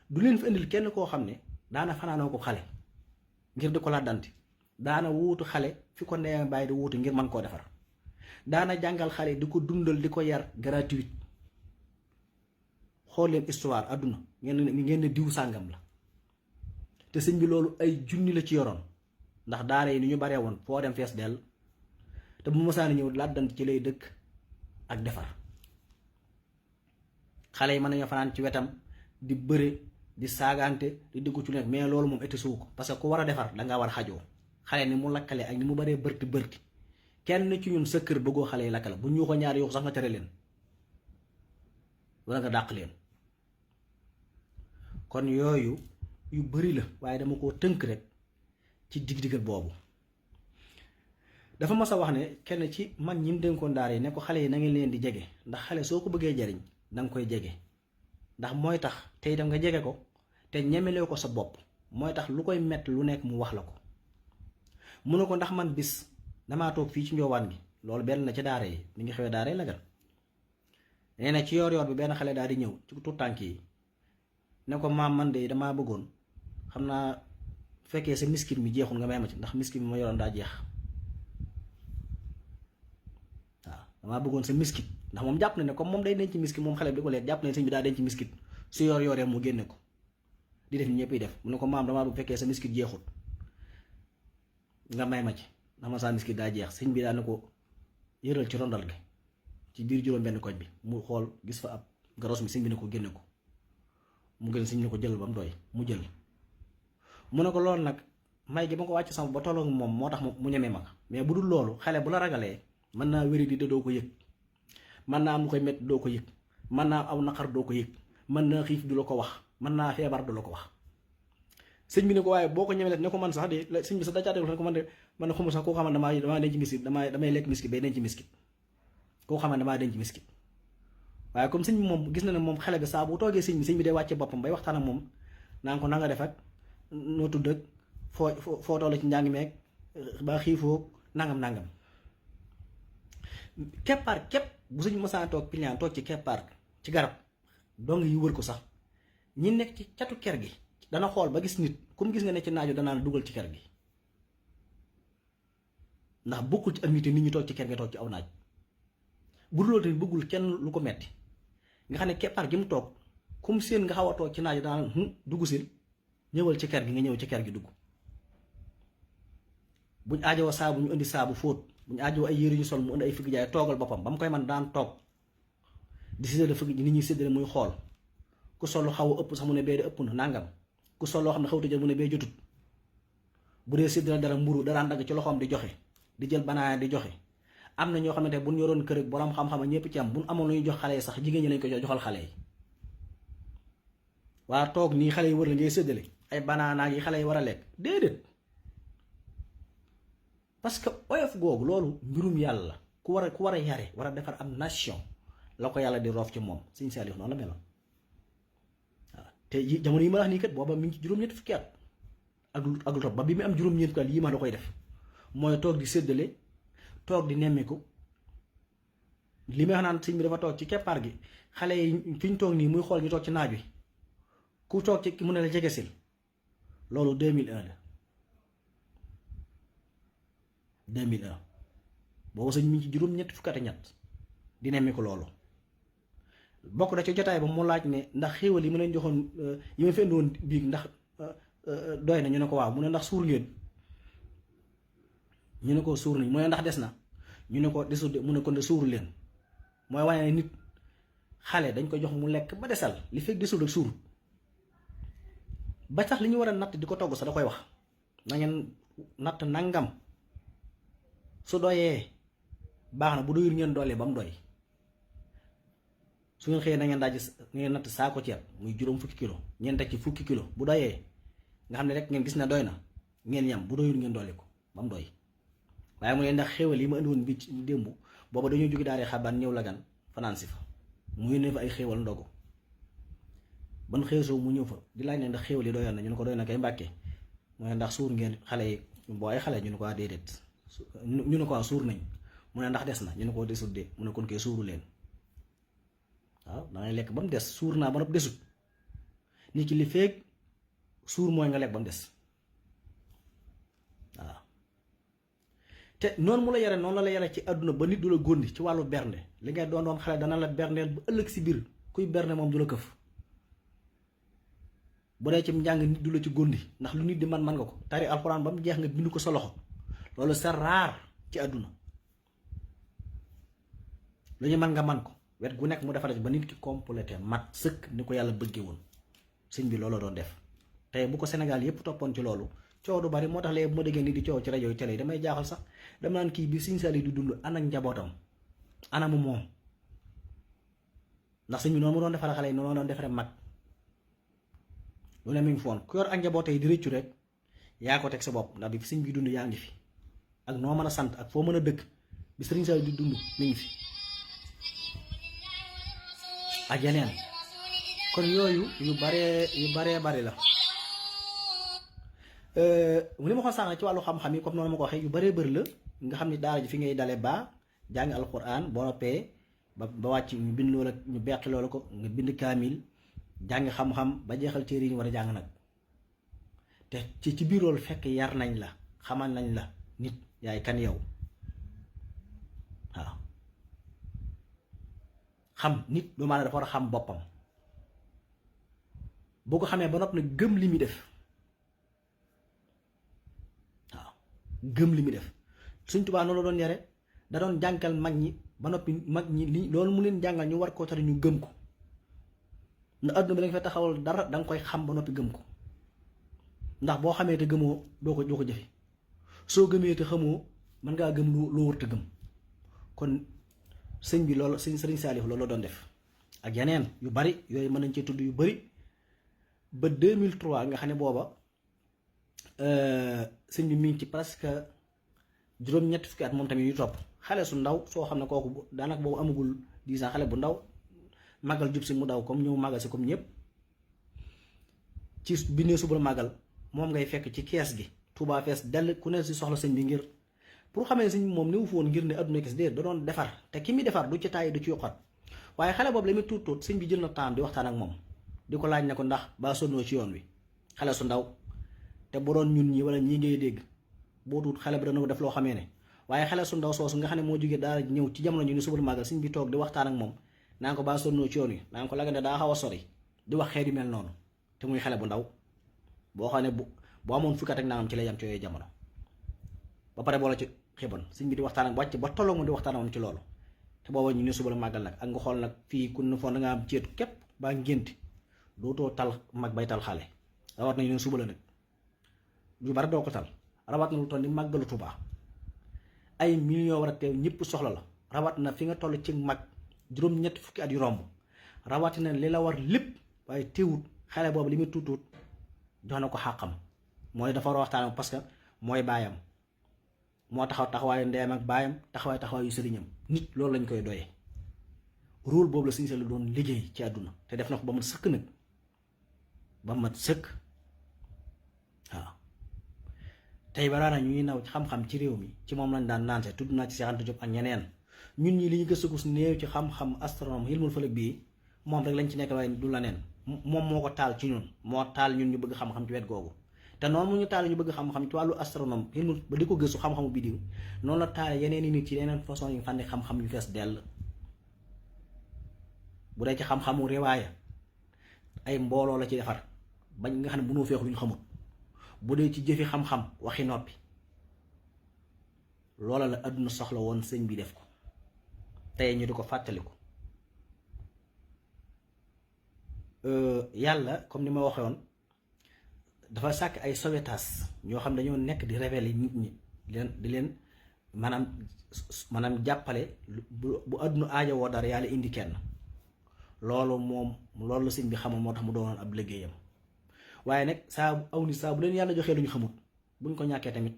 du leen fi indil kenn koo xam ne daana fanaanoo ko xale ngir di ko laddante daana wuutu xale fi ko nee bàyyi di wuutu ngir mën koo defar daana jàngal xale di ko dundal di ko yar gratuit xool leen histoire àdduna ngeen ne diw sàngam la te sëñ bi loolu ay junni la ci yoroon ndax daara yi ni ñu baree woon foo dem fees dell te bu mosaani ñëw laddante ci lay dëkk ak defar xale yi mën nañoo fanaan ci wetam di bëre di saagante di dugg ci nekk mais loolu moom été suu ko parce que ku war a defar dangaa war a xajoo xale ni mu lakkale ak ni mu baree bërti kenn ci ñun sa kër bëggoo xale yi lakkale bu ñu ko ñaari yoo sax nga tere leen wala nga dàq leen kon yooyu yu bari la waaye dama koo tënk rek ci dig-digal boobu dafa mas a wax ne kenn ci mag ñi mu dénkoon daara yi ne ko xale yi na ngeen leen di jege ndax xale soo ko bëggee jariñ danga koy jege ndax mooy tax te itam nga jege ko te ñemelee ko sa bopp mooy tax lu koy mett lu nekk mu wax la ko mu ne ko ndax man bis damaa toog fii ci njoowaan gi loolu benn na ci daara yi mi ngi xewee daara yi lagal nee na ci yoor bi benn xale daal di ñëw ci tout tànk yi ne ko maam man de damaa bëggoon xam naa fekkee sa miskit mi jeexul nga may ma ci ndax miskit mi ma yoroon daa jeex waaw damaa bëggoon sa miskit ndax moom jàpp na ne comme moom day denc miskit moom xale bi di ko leet jàpp ne sëñ bi daa denc miskit su yoree mu génne ko di def ñëpp yi def mu ne ko maam damaa bëgg fekkee sa miskit jeexul nga may ma ci ndax ma saa miskit daa jeex sëñ bi daa ne ko yëral ci rondal gi ci biir juróom benn koñ bi mu xool gis fa ab garos mi sëñ bi ne ko génne ko mu gën sëñ bi ne ko jël ba mu doy mu jël mu ne ko loolu nag may gi ma ko wàcc sama ba tolloog moom moo tax mu ñemee ma mais bu dul loolu xale bu la ragalee mën naa wéri di doo ko yëg mën naa am lu koy métti doo ko yëg mën naa aw naqar doo ko yëg mën naa xiif du la ko wax mën naa feebar du la ko wax sëñ bi ne ko waaye boo ko ñemee ne ko man sax de sëñ bi sax dacaateegul ne ko man de man ne xamul sax koo xam ne damaa denc miskit damay lekk miskit bay denc miskit koo xam ne damaa denc miskit waaye comme sëñ bi moom gis na ne moom xale bi saa bu toogee sëñ bi day wàcce boppam bay waxtaan ak moom naa ko nanga def ak noo tudd ak foo toll ci njàng meeg ba xiifoo nangam keppaar képp bu suñu mësaan toog pilien toog ci keppaar ci garab dong yi wër ko sax ñi nekk ci catu ker gi dana xool ba gis nit comme gis nga ne ci naaju danaa dugal ci ker gi ndax bokkul ci ak nit ñi toog ci ker gi toog ci aw naaj bu dul tamit bëggul kenn lu ko metti nga xam ne keppaar gi mu toog comme seen nga xaw a toog ci naaju danaa dugg sil ñëwal ci ker gi nga ñëw ci ker gi dugg buñ aajowoo saabu ñu indi saabu fóot buñ aajowoo ay yére ñu sol mu indi ay fëgg jaay toogal boppam ba mu koy man daan toog di séddale fëgg nit ñuy séddale muy xool ku sol lu xaw a ëpp sax mu ne bee di ëpp na nangam ku sol loo xam ne xawta jël mu ne bee jotut bu dee séddale dara mburu daraan dagg ci loxoom di joxe di jël banaana di joxe am na ñoo xamante bu ñu yoroon kër borom xam-xam ñëpp ci am bu ñu amoon lu ñuy jox xale yi sax jigéen ñi lañ ko joxal xale yi waa toog nii xale yi wër la ngay séddale ay banaana yi xale yi war a lekk déedéet parce que oyof googu loolu mbirum yàlla la ku war a yare war a defar am nation la ko yàlla di roof ci moom Sëñ Saliou noonu la meloon waaw te jamono yi ma wax nii kat booba mi ngi ci juróom-ñetti fukki at ak lu topp ba bi mu am juróom-ñeent ko yii ma la koy def mooy toog di séddale toog di nemmiku li may wax naan sëñ bi dafa toog ci keppaar gi xale yi fi ñu toog nii muy xool ñu toog ci naaj wi ku toog ci mu ne la jegesil loolu 2001 la 2001 boobu sëñ mi ci juróom-ñetti fukki at ak ñett di nemmiku loolu bokk na ci jotaay ba mu laaj ne ndax xéewal yi ma leen joxoon yi ma fi indi woon biig ndax doy na ñu ne ko waaw mu ne ndax suur ngeen ñu ne ko suur nañ mu ne ndax des na ñu ne ko desul de mu ne kon de suuru leen mooy wane ne nit xale dañ ko jox mu lekk ba desal li fekk desul ak suur ba tax li ñu war a natt di ko togg sax da koy wax na ngeen natt nangam su doyee baax na bu doyul ngeen doole ba mu doy su ngeen xëyee na ngeen daaj ngeen natt saako ceeb muy juróom fukki kilo ngeen teg ci fukki kilo bu doyee nga xam ne rek ngeen gis ne doy na ngeen yam bu doyul ngeen doole ko ba mu doy waaye mu ne ndax xéewal yi ma indi woon bi ci démb booba dañoo jóge daari xabaan ñëw Lagan fanaan si fa mu yónnee fa ay xéewal ndogu ban xeesoo mu ñëw fa di laaj ne ndax xéewal yi doyoon na ñu ne ko doy na kay Mbàkke mu ne ndax suur ngeen xale yi boo ay xale ñu ne ko waa déedéet ñu ne ko waa suur nañ mu ne ndax des na ñu ne ko desul de mu ne kon kay suuru leen waaw dangay lekk ba mu des suur naa ba noppi desut nit ki li feeg suur mooy nga lekk ba mu des waaw te noonu mu la yare noonu la yare ci àdduna ba nit du la góndi ci wàllu bernde li ngay doon xale dana la berndeel ba ëllëg si biir kuy bernde moom du la këf bu dee ci njàng nit du la ci góndi ndax lu nit di man nga ko tari alxuraan ba mu jeex nga bind ko sa loxo loolu c'est rare ci àdduna lu ñu man nga man ko wet gu nekk mu defar ba nit ki complété mat sëkk ni ko yàlla bëggee woon sëñ bi loolu doon def tey bu ko Sénégal yépp toppoon ci loolu coow du bari moo tax léegi bu ma déggee nit di coow ci rajo yi télé yi damay jaaxal sax dama naan kii bi Sëñ Saaliw di dund ana ak njabootam ana mu moom ndax sëñ bi noonu mu doon defaree xale yi noonu doon defaree mag lu ne mi ngi foon ku yor ak njaboot yi di rëccu rek yaa ko teg sa bopp ndax bi fi sëñ bi dund yaa ngi fi ak noo mën a sant ak foo mën a dëkk bi Sëñ Saaliw di dund mi ngi fi ak yeneen kon yooyu yu baree bari la li ma ko sànq ci wàllu xam-xam yi comme noonu ma ko waxee yu baree bëri la nga xam ni daara ji fi ngay dale ba jàng alquran boo noppee ba wàcc ñu bind loola ñu beqi loola ko nga bind kaamil jàng xam-xam ba jeexal téere yi ñu war a jàng nag te ci biir loolu fekk yar nañ la xamal nañ la nit yaay kan yow waaw xam nit du maanaam dafa war a xam boppam boo ko xamee ba noppi nag gëm li muy def waaw gëm li muy def Sëñ Tuubaa noonu la doon yare da doon jàngal mag ñi ba noppi mag ñi li loolu mu leen jàngal ñu war koo tari ñu gëm ko ndax adduna bi da nga fay taxawal dara da nga koy xam ba noppi gëm ko ndax boo xamee te gëmoo doo ko jëfe soo gëmee te xamoo mën ngaa gëm loo wër te gëm kon sëñ bi loolu Sëriñ Saaliw loolu la doon def ak yeneen yu bari yooyu mën nañ cee tudd yu bari ba 2003 nga xam ne booba sëñ bi mi ngi ci presque juróom-ñetti fukki at moom tamit yu topp xale su ndaw soo xam ne kooku daanaka boobu amagul 10 ans xale bu ndaw màggal jub si mu daw comme ñëw màggal si comme ñëpp ci bi nee suba màggal moom ngay fekk ci kees gi Touba fees dell ku ne si soxla sëñ bi ngir pour xamee sëñ bi moom néew fa woon ngir ne adduna kese déedéet da doon defar te ki muy defar du ci tàyyi du ci yokkat waaye xale boobu la muy tuut sëñ bi jël na temps di waxtaan ak moom di ko laaj ne ko ndax baa sonnoo ci yoon wi xale su ndaw te bu doon ñun ñi wala ñii ngay dégg boo tuut xale bi dana ko def loo xamee ne waaye xale su ndaw soosu nga xam ne moo jógee daara ñëw ci jamono ñu ni subal màggal sëñ bi toog di waxtaan ak moom naa ko baa sonnoo ci yoon wi naa ko Lagane daa xaw a sori di wax xeet yu mel noonu te muy xale bu ndaw boo xam ne boo amoon fukkat ak nangam ci lay yam ci yooyu jamono ba pare boola ci xiban sëñ bi di waxtaan ak wàcc ba tolloo moom di waxtaan ak moom ci loolu te booba ñu ne subal màggal nag ak nga xool nag fii ku ne foon da nga am ceetu képp baa ngénti dootoo tal mag bay tal xale rawat na ñu ne suba la nag lu bari doo ko tal rawat na lu toll ni màggalu Tuubaa ay millions war a teew ñëpp soxla la rawat na fi nga toll ci mag juróom-ñetti fukki at yu romb rawatina li la war lépp waaye teewut xale boobu li muy tuut jox na ko xàqam mooy dafa war a waxtaan parce que mooy baayam moo taxaw taxawaayu ndeyam ak baayam taxawaayu sëriñam nit loolu lañ koy doyee rôle boobu la Sëñ Saaliw doon liggéey ci àdduna te def na ko ba mat sëkk nag ba mat sëkk waaw tey baraana ñuy naw ci xam-xam ci réew mi ci moom lañ daan naan tudd naa ci Cheikh Anta Diop ak ñeneen ñun ñi li ñu gëstu ko su néew ci xam-xam astronome ilmul falak bii moom rek lañ ci nekk waaye du la neen moom moo ko taal ci ñun moo taal ñun ñu bëgg xam-xam ci wet googu te noonu mu ñu taal ñu bëgg xam-xam ci wàllu astronome ilmul ba di ko gëstu xam-xamu bidiw noonu la taal yeneen i nit ci yeneen façon yi fànni xam-xam yu fees dell bu dee ci xam-xamu riwaaya ay mbooloo la ci defar bañ nga xam ne mënoo feex lu ñu xamul bu dee ci jëfi xam-xam waxi noppi loola la àdduna soxla woon sëñ bi def ko tey ñu di ko fàttaliku yàlla comme ni ma waxee woon dafa sàkk ay sauvetage ñoo xam dañoo nekk di révéler nit ñi di leen maanaam jàppale bu àdduna aajo woo dara yàlla indi kenn loolu moom loolu sëñ bi xamul moo tax mu doonoon ab liggéeyam waaye nag saa aw nit saa bu leen yàlla joxee lu ñu xamut buñ ko ñàkkee tamit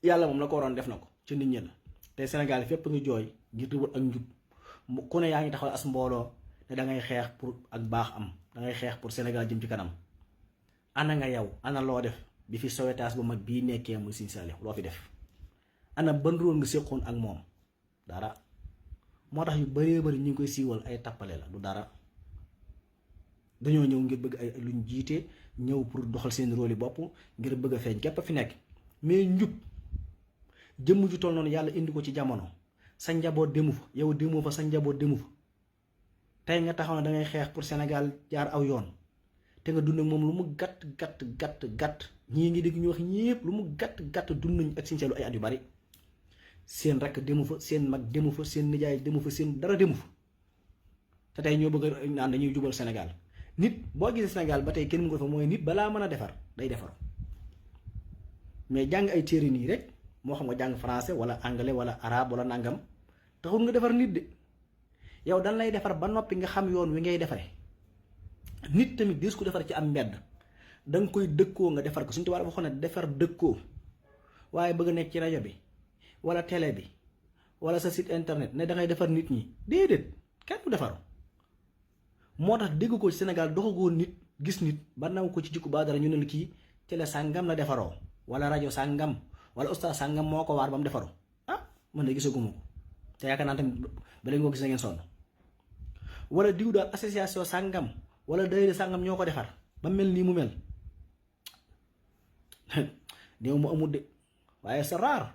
yàlla moom la ko waroon def na ko ci nit ñi la te Sénégal fépp nga jooy ngir di wut ak njub ku ne yaa ngi taxawal as mbooloo ne da ngay xeex pour ak baax am da ngay xeex pour Sénégal jëm ci kanam ana nga yow ana loo def bi fi Sowetaas bu mag bii nekkee muy Sëñ Saaliw loo fi def ana ban rôle nga séqoon ak moom dara moo tax yu bëree bëri ñu ngi koy siiwal ay tappale la du dara dañoo ñëw ngir bëgg ay luñ jiite ñëw pour doxal seen rôle yi bopp ngir bëgg a feeñ képp a fi nekk mais njub jëmm ju toll noonu yàlla indi ko ci jamono sa njaboot demu fa yow demu fa sa njaboot demu fa tey nga taxaw ne dangay xeex pour Sénégal jaar aw yoon te nga dund ak moom lu mu gàtt ñii ngi dégg ñu wax ñépp lu mu gàtt dund nañu ak Sëñ Saaliw ay at yu bari seen rakk demu fa seen mag demu fa seen nijaay demu fa seen dara demu fa te tey ñoo bëgg a naan dañuy jubal Sénégal nit boo gisee Sénégal ba tey kenn mu ko fa mooy nit balaa mën a defar day defar mais jàng ay téere nii rek moo xam nga jàng français wala anglais wala arabe wala nangam taxul nga defar nit de yow dan lay defar ba noppi nga xam yoon wi ngay defare nit tamit dis ko defar ci am mbedd danga koy dëkkoo nga defar ko suñu tubaab waxoon ne defar dëkkoo waaye bëgg nekk ci rajo bi wala télé bi wala sa site internet ne dangay defar nit ñi déedéet kenn du defaru moo tax dégg ko ci Sénégal doxagoo nit gis nit ba naw ko ci jikko ba dara ñu ne la kii télé sàngam la defaroo wala rajo sàngam wala ustaas sàngam moo ko waar ba mu defaru man de gisaguma ko te yaakaar naa tamit ba leen ko gis na ngeen sonn wala diw daal association sàngam wala daayira sàngam ñoo ko defar ba mel nii mu mel néew mu amul de waaye c'est rare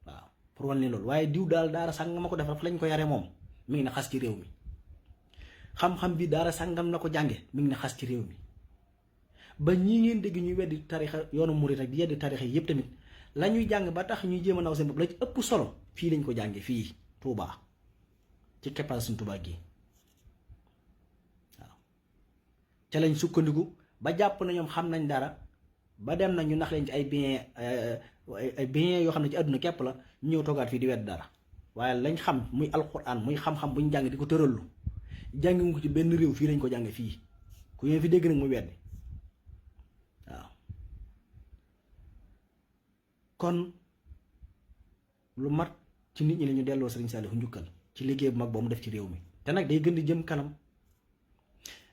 waaw pour wan ni loolu waaye diw daal daara sàngam ma ko defar fa lañ ko yare moom mi ngi na xas ci réew mi xam-xam bi daara sàngam na ko jànge mi ngi na xas ci réew mi ba ñii ngeen dégg ñuy weddi tarixa yoonu murit rek di yeddi tarixa yépp tamit la ñuy jàng ba tax ñuy jéem a naw seen bopp la ci ëpp solo fii lañ ko jànge fii Touba ci keppaal suñ Touba gi waaw ca lañ sukkandiku ba jàpp na ñoom xam nañ dara ba dem na ñu nax leen ci ay bien yoo xam ne ci àdduna képp la ñu ñëw toogaat fii di wedd dara waaye lañ xam muy alxuraan muy xam-xam bu ñu jàng di ko tërallu jàngi ko ci benn réew fii lañ ko jàng fii ku ngeen fi dégg nag muy weddi waaw kon lu mat ci nit ñi la ñu delloo Sëriñ Saaliw njukkal ci liggéey bu mag boo mu def ci réew mi te nag day gën di jëm kanam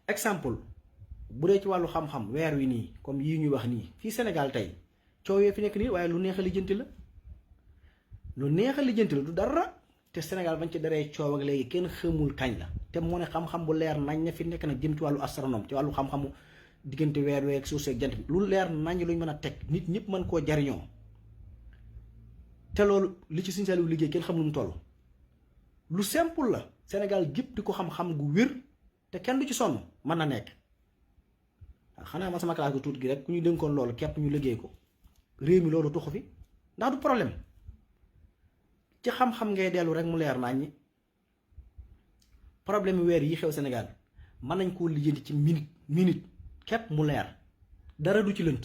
exemple bu dee ci wàllu xam-xam weer wi nii comme yii ñuy wax nii fii Sénégal tey coow yee fi nekk nii waaye lu neex a lijjanti la lu neex a lijjanti la du dara te Sénégal bañ ci daree coow ak léegi kenn xamul kañ la te moo ne xam-xam bu leer nañ na fi nekk nag jëm ci wàllu astronome ci wàllu xam-xamu diggante weer week suuf seeg jant bi lu leer nañ luñ mën a teg nit ñëpp mën koo jariñoo te loolu li ci Sëñ Saaliw liggéey kenn xam lu mu toll lu simple la Sénégal gépp di ko xam-xam gu wér te kenn du ci sonn mën na nekk waaw xanaa ma sama classe gu tuut gi rek ku ñu dénkoon loolu képp ñu liggéey ko réew mi loolu tuxu fi ndax du problème ci xam-xam ngay dellu rek mu leer nañ problème weer yi xew Sénégal mën nañ koo lijjanti ci minute képp mu leer dara du ci lënt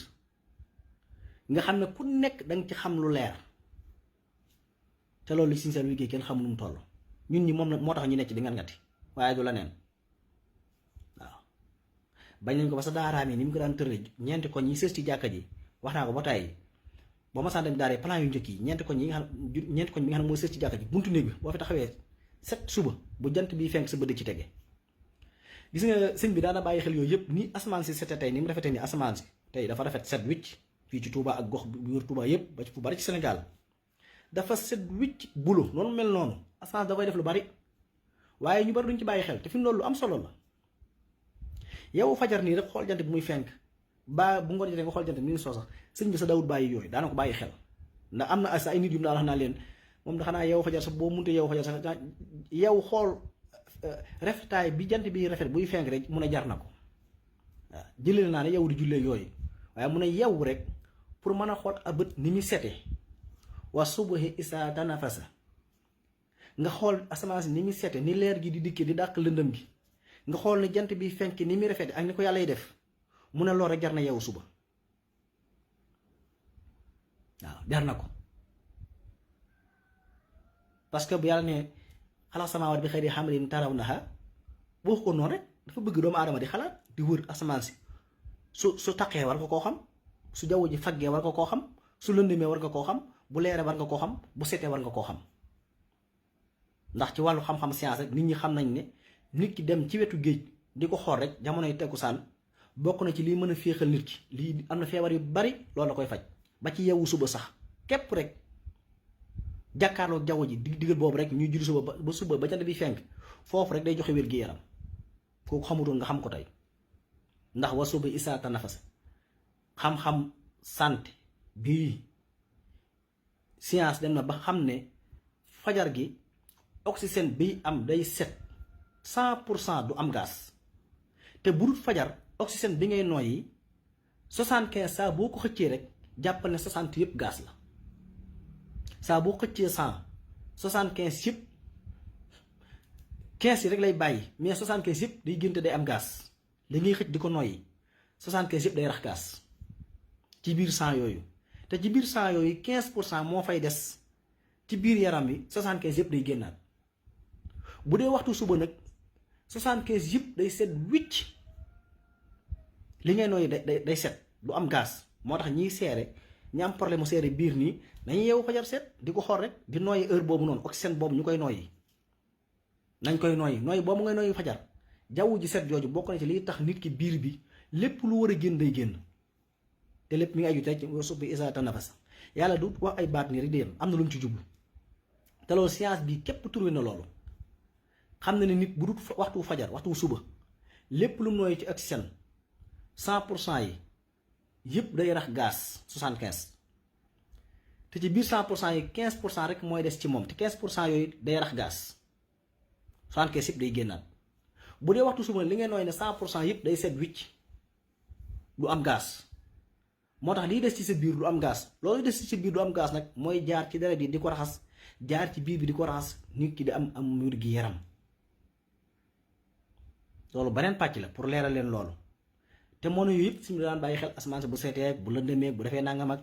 nga xam ne ku nekk danga ci xam lu leer te loolu li Sëñ Saaliw liggéey kenn xam lu mu toll ñun ñi moom moo tax ñu nekk di ngati waaye du la neen waaw bañ nañ ko ba sa daaraam yi ni mu ko daan tërale ñeenti koñ yi sës ci jàkka ji wax naa ko ba tàyyi boo ma sànni daara plan yu njëkk yi ñeenti koñ bi nga xam ne mooy sës ci jàkka ji buntu néeg bi boo fi taxawee set suba bu jant bi fenk sa bëdd ci tege gis nga sëñ bi daana bàyyi xel yooyu yëpp ni asamaan si sete tey ni mu rafetee ni asamaan si tey dafa rafet set wicc fii ci Touba ak gox bi wër Touba yépp ba ci fu bari ci Sénégal dafa set wicc bulu noonu mel noonu asamaan dafay def lu bari waaye ñu bari duñ ci bàyyi xel te fi mu loolu lu am solo la. yow fajar nii rek xool jant bi muy fenk ba bu ngoon jotee nga xool jant bi ni soo sax sëñ bi sa dawut bàyyi yooyu daana ko bàyyi xel ndax am na ay nit yu mu daal wax naa leen moom da xanaa yow fajar sax boo munte yow fajar sax yow xool rafetaay bi jant bi rafet buy fenk rek mun a jar na ko waaw jëlee naa ne yow di jullee yooyu waaye mun a yow rek pour mën a xool a bët ni muy sete wa subuhi isa tanafasa nga xool asamaan si ni muy sete ni leer gi di dikkee di dàq lëndëm gi nga xool ne jant bi fenk ni muy rafet ak ni ko yàlla def mu ne loolu rek jar na yow suba waaw jar na ko parce que bu yàlla ne xalaat samaawaat bi xëy di xam ne taraw naxa boo ko noonu rek dafa bëgg doomu aadama di xalaat di wër asamaan si su taqee war nga koo xam su jaww ji faggee war nga koo xam su lëndëmee war nga koo xam bu leeree war nga koo xam bu setee war nga koo xam ndax ci wàllu xam-xam science rek nit ñi xam nañ ne nit ki dem ci wetu géej di ko xool rek jamonoy tekkusaan bokk na ci lii mën a féexal nit ki lii am na feebar yu bari loolu la koy faj ba ci yeewu suba sax képp rek jàkkaarloog jaww ji digal boobu rek ñuy julli suba ba suba ba jant bi fenk foofu rek day joxe wér gi yaram kooku xamutoon nga xam ko tey ndax wa suba isaa tanafasa xam-xam santé bii science dem na ba xam ne fajar gi oxygène bi am day set 100% du am gaz te bu dul fajar oxygène bi ngay noyyi 75 saa boo ko xëccee rek jàppal ne 60 yëpp gaz la saa boo xëccee 100 75 yëpp 15 yi rek lay bàyyi mais 75 yëpp day génte day am gaz li ngay xëcc di ko noyyi 75 yëpp day rax gaz ci biir 100 yooyu te ci biir 100 yooyu 15% moo fay des ci biir yaram wi 75 yëpp day génnaat bu dee waxtu suba nag 75 yëpp day set wicc li ngay nooyi day set du am gaz moo tax ñiy seere ñi am problème mu seere biir nii nañu yeewu fajar set di ko xool rek di nooyi heure boobu noonu oxygène boobu ñu koy nooyi nañ koy nooyi boobu ngay nooyi fajar jaww ji set jooju bokk na ci liy tax nit ki biir bi lépp lu war a génn day génn te lépp mi ngi aju tey ci subbi isa tanafasa yàlla du wax ay baat nii rek di yem am na lu mu ci jublu te loolu science bi képp trouvé na loolu xam na ne nit bu dul waxtu fajar waxtu suba lépp lu mu nooy ci oxygène 100% yi yëpp day rax gaz 75 te ci biir 100% yi 15% rek mooy des ci moom te 15% yooyu day rax gaz 75 yëpp day génnaat bu dee waxtu suba li ngeen nooy ne 100% yëpp day set wicc du am gaz moo tax liy des ci sa biir du am gaz loolu des ci sa biir du am gaz nag mooy jaar ci deret yi di ko raxas jaar ci biir bi di ko raxas nit ki di am wér gi yaram loolu beneen pàcc la pour leeral leen loolu te mono yooyu yëpp suñu daan bàyyi xel asamaan si bu seetee bu lëndëmee bu defee nangam ak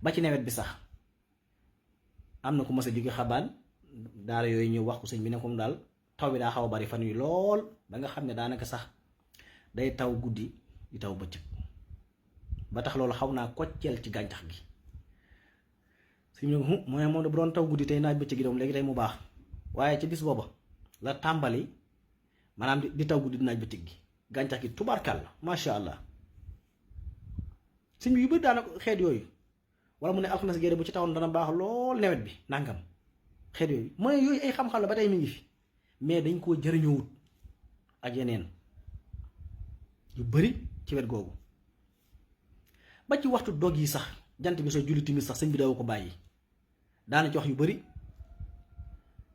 ba ci nawet bi sax am na ku mas a jóge xabaan daara yooyu ñëw wax ko sëñ bi ne comme daal taw bi daa xaw a bari fan yu lool ba nga xam ne daanaka sax day taw guddi di taw bëccëg ba tax loolu xaw naa kocceel ci gàncax gi suñu ne mooy moom bu doon taw guddi tey naaj bëccëg gi doom léegi tey mu baax waaye ci bis booba la tàmbali maanaam di taw guddi di naaj bëccëg gi gàncax gi tubaarkàll la macha allah suñ bi yu bëri daanaka xeet yooyu wala mu ne alxames géere bu ci tawoon dana baax lool nawet bi nangam xeet yooyu mu ne yooyu ay xam-xam la ba tey mi ngi fi mais dañ koo jëriñoowut ak yeneen yu bëri ci wet googu ba ci waxtu dog yi sax jant bi soo julli timis sax sëñ bi daw ko bàyyi daana ci wax yu bëri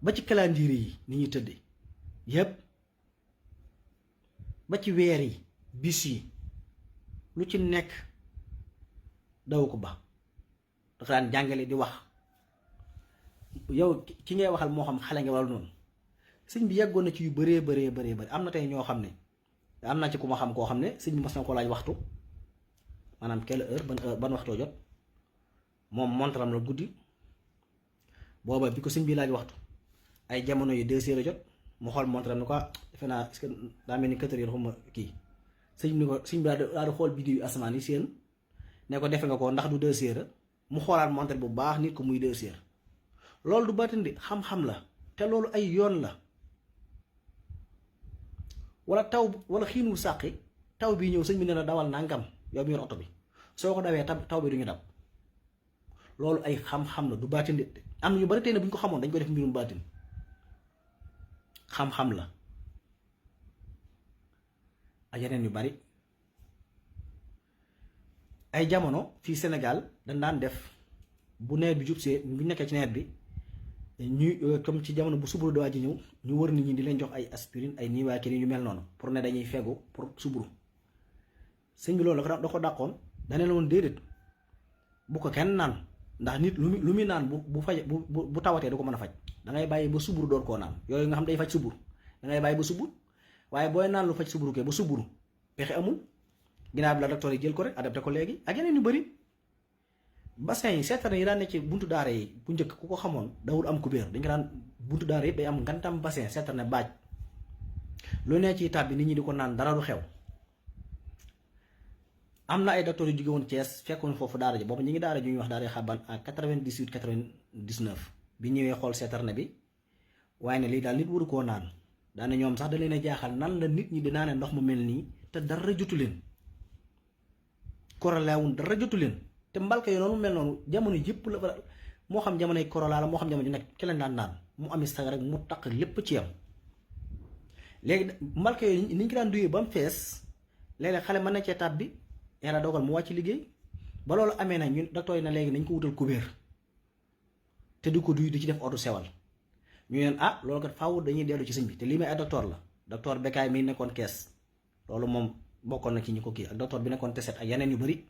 ba ci calendrier yi ni ñuy tëdde yépp ba ci weer yi bis yi lu ci nekk daw ko ba dafa daan jàngale di wax yow ki ngay waxal moo xam xale nga wala noonu sëñ bi yàggoon na ci yu bëree bëri am na tey ñoo xam ne am na ci ku ma xam koo xam ne sëñ bi mas na ko laaj waxtu maanaam quelle heure ban waxtoo jot moom montaram la guddi booba bi ko sëñ bi laaj waxtu ay jamono yu 2 heures a jot mu xool montaram ni ko defe naa est-ce que daa mel ni 4 heures xuma kii sëñ bi ni ko sëñ bi daal di xool biddiw yu asamaan yi seen ne ko defe nga ko ndax du 2 heures mu xoolaat montar bu baax nit ko muy 2 heures loolu du batindi xam-xam la te loolu ay yoon la wala taw wala xiinu sàqi taw bii ñëw sëñ bi ne la dawal nangam yow mi yor oto bi soo ko dawee taw bi duñu dab loolu ay xam-xam la du baatin de am na ñu bari tey ne bu ñu ko xamoon dañ ko def mbirum baatin xam-xam la ak yeneen yu bari ay jamono fii Sénégal dañ daan def bu nawet bi jubsee bu nekkee ci nawet bi ñuy comme ci jamono bu suburu dawaa ji ñëw ñu wër nit ñi di leen jox ay aspirine ay niiwaakiri yu mel noonu pour ne dañuy fegu pour suburu sëñ bi loolu da ko dàqoon dane la woon déedéet bu ko kenn naan ndax nit lu muy naan bu tawatee du ko mën a faj dangay bàyyi ba suburu door koo naan yooyu nga xam day faj suburu dangay bàyyi ba suburu waaye booy naan lu faj suburu ke ba suburu pexe amul ginnaaw bi la docteur yi jël ko rek adapté ko léegi ak yeneen yu bëri bassin yi seetaan yi daan ne ci buntu daara yi bu njëkk ku ko xamoon dawul am kubéer dañ ko daan buntu daara yi day am ngantam bassin seetaan ne baaj lu ne ci tab bi nit ñi di ko naan dara du xew am na ay docteur yu jóge woon Thiès fekkoon foofu daara ji boobu ñu ngi daara ji ñuy wax daara xaban en 98 99 bi ñëwee xool seetarne bi waaye ne lii daal nit waru koo naan daane ñoom sax da leen a jaaxal nan la nit ñi di naane ndox mu mel nii te dara jotu leen korolaawun dara jotu leen te mbalka yi noonu mel noonu jamono yëpp la moo xam jamonoy korola la moo xam jamono ju nekk ki leen daan naan mu ami sag rek mu taq lépp ci yam léegi mbalka yooyu ni ñu ko daan duyee ba mu fees léeg-léeg xale mën na cee tab bi yàlla dogal mu wàcc liggéey ba loolu amee na ñun docteur yi na léegi nañ ko wutal kubéer te du ko duy di ci def ordre sewal ñu neen loolu kat faaw dañuy dellu ci sëñ bi te lii may ay docteur la docteur Bekaay mi nekkoon kees loolu moom bokkoon na ci ñi ko kii ak docteur bi nekkoon teset ak yeneen yu bëri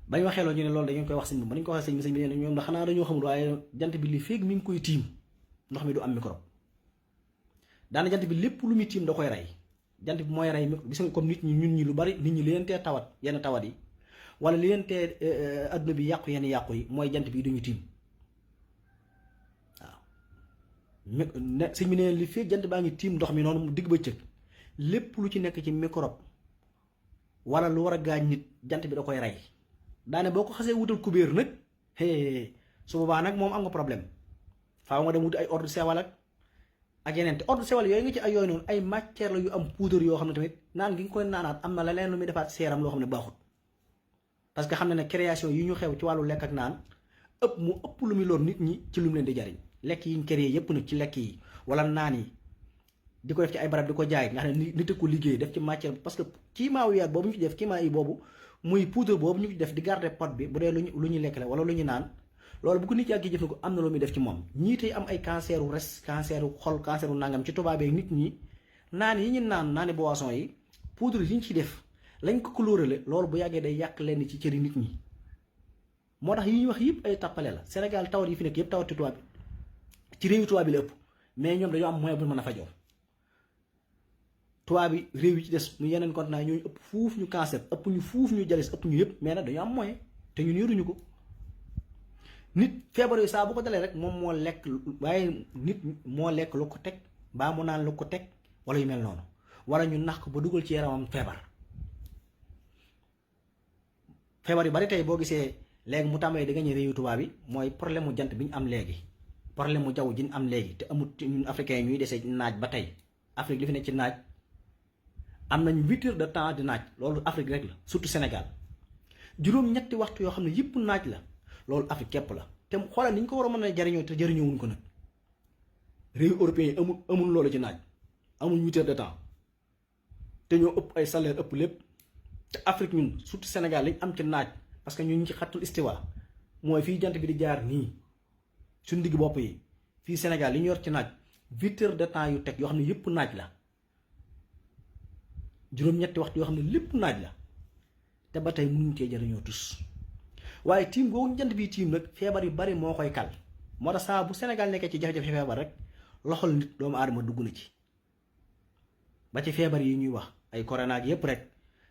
bañ waxee loolu ñu ne loolu dañu koy wax sëñ bi ba dañ ko waxee sëñ bi ne ñoom da xanaa dañoo xamul waaye jant bi li féeg mi ngi koy tiim ndox mi du am microbe daana jant bi lépp lu muy tiim da koy rey jant bi mooy rey gis nga comme nit ñi ñun ñi lu bari nit ñi li leen tee tawat yenn tawat yi wala li leen tee adduna bi yàqu yenn yàqu yi mooy jant bi duñu tiim waaw sëñ bi ne li féeg jant baa ngi tiim ndox mi noonu mu digg bëccëg lépp lu ci nekk ci microbe wala lu war a gaañ nit jant bi da koy rey daane boo ko xasee wutal kubéer nag su boobaa nag moom am nga problème faaw nga dem wuti ay ordre sewal ak yeneen te ordre sewal yooyu nga ci ay yooyu noonu ay matière la yu am poudre yoo xam ne tamit naan gi nga koy naanaat am na leneen lu muy defaat seeram loo xam ne baaxut parce que xam ne ne création yi ñu xew ci wàllu lekk ak naan ëpp lu muy lor nit ñi ci lu mu leen di jariñ lekk yi ñu créé yépp nag ci lekk yi wala naan yi di ko def ci ay barab di ko jaay nga xam ne nit a ko liggéey def ci matière parce que kiimaawu yaat boobu ñu ci def kiimaa yi boobu muy poudre boobu ñu ci def di garder pot bi bu dee lu ñu lekk la wala lu ñu naan loolu bu ko nit yàgg jëf na ko am na lu muy def ci moom ñii tey am ay canceru res canceru xol canceru nangam ci tubaabee nit ñi naan yi ñu naani boisson yi poudre yi ñu ci def lañ ko coloré loolu bu yàggee day yàq lenn ci cëri nit ñi moo tax yi ñuy wax yëpp ay tappale la Sénégal tawat yi fi nekk yëpp tawati tubaab bi ci réewi tubaab bi la ëpp mais ñoom dañoo am moyen bu mën a fajoo tubaab bi réew yi ci des mu yeneen continent ñooñu ëpp fuuf ñu cancer ëpp ñu fuuf ñu jalis ëpp ñu yëpp mais nag dañoo am moyen te ñun yoruñu ko nit feebar yooyu saa bu ko dalee rek moom moo lekk waaye nit moo lekk lu ko teg baa mu naan lu ko teg wala yu mel noonu wala ñu nax ko ba dugal ci yaramam feebar yu bari tey boo gisee léegi mu tàmbalee di gañe réewu tubaab bi mooy problème mu jant bi ñu am léegi problème mu jaww ji ñu am léegi te amul ñun africains ñuy desee naaj ba tey Afrique li fi ne ci naaj am nañ 8 heures de temps di naaj loolu Afrique rek la surtout Sénégal juróom-ñetti waxtu yoo xam ne yëpp naaj la loolu Afrique képp la te xoolal ni ñu ko war a mën a jariñoo te jariñoowuñ ko nag réew européens yi amul loolu ci naaj amul 8 heures de temps te ñoo ëpp ay salaire ëpp lépp te Afrique ñun surtout Sénégal lañ am ci naaj parce que ñun ci xattul istiwa mooy fii jant bi di jaar nii suñ digg bopp yi fii Sénégal li ñu yor ci naaj 8 heures de temps yu teg yoo xam ne yëpp naaj la juróom-ñetti waxtu yoo xam ne lépp naaj la te ba tey mënuñ cee jariñoo tus waaye tiim googu jant bi tiim nag feebar yu bari moo koy kal moo tax saa bu Sénégal nekkee ci jafe-jafe feebar rek loxol nit doomu aadama dugg na ci ba ci feebar yi ñuy wax ay corona ak yépp rek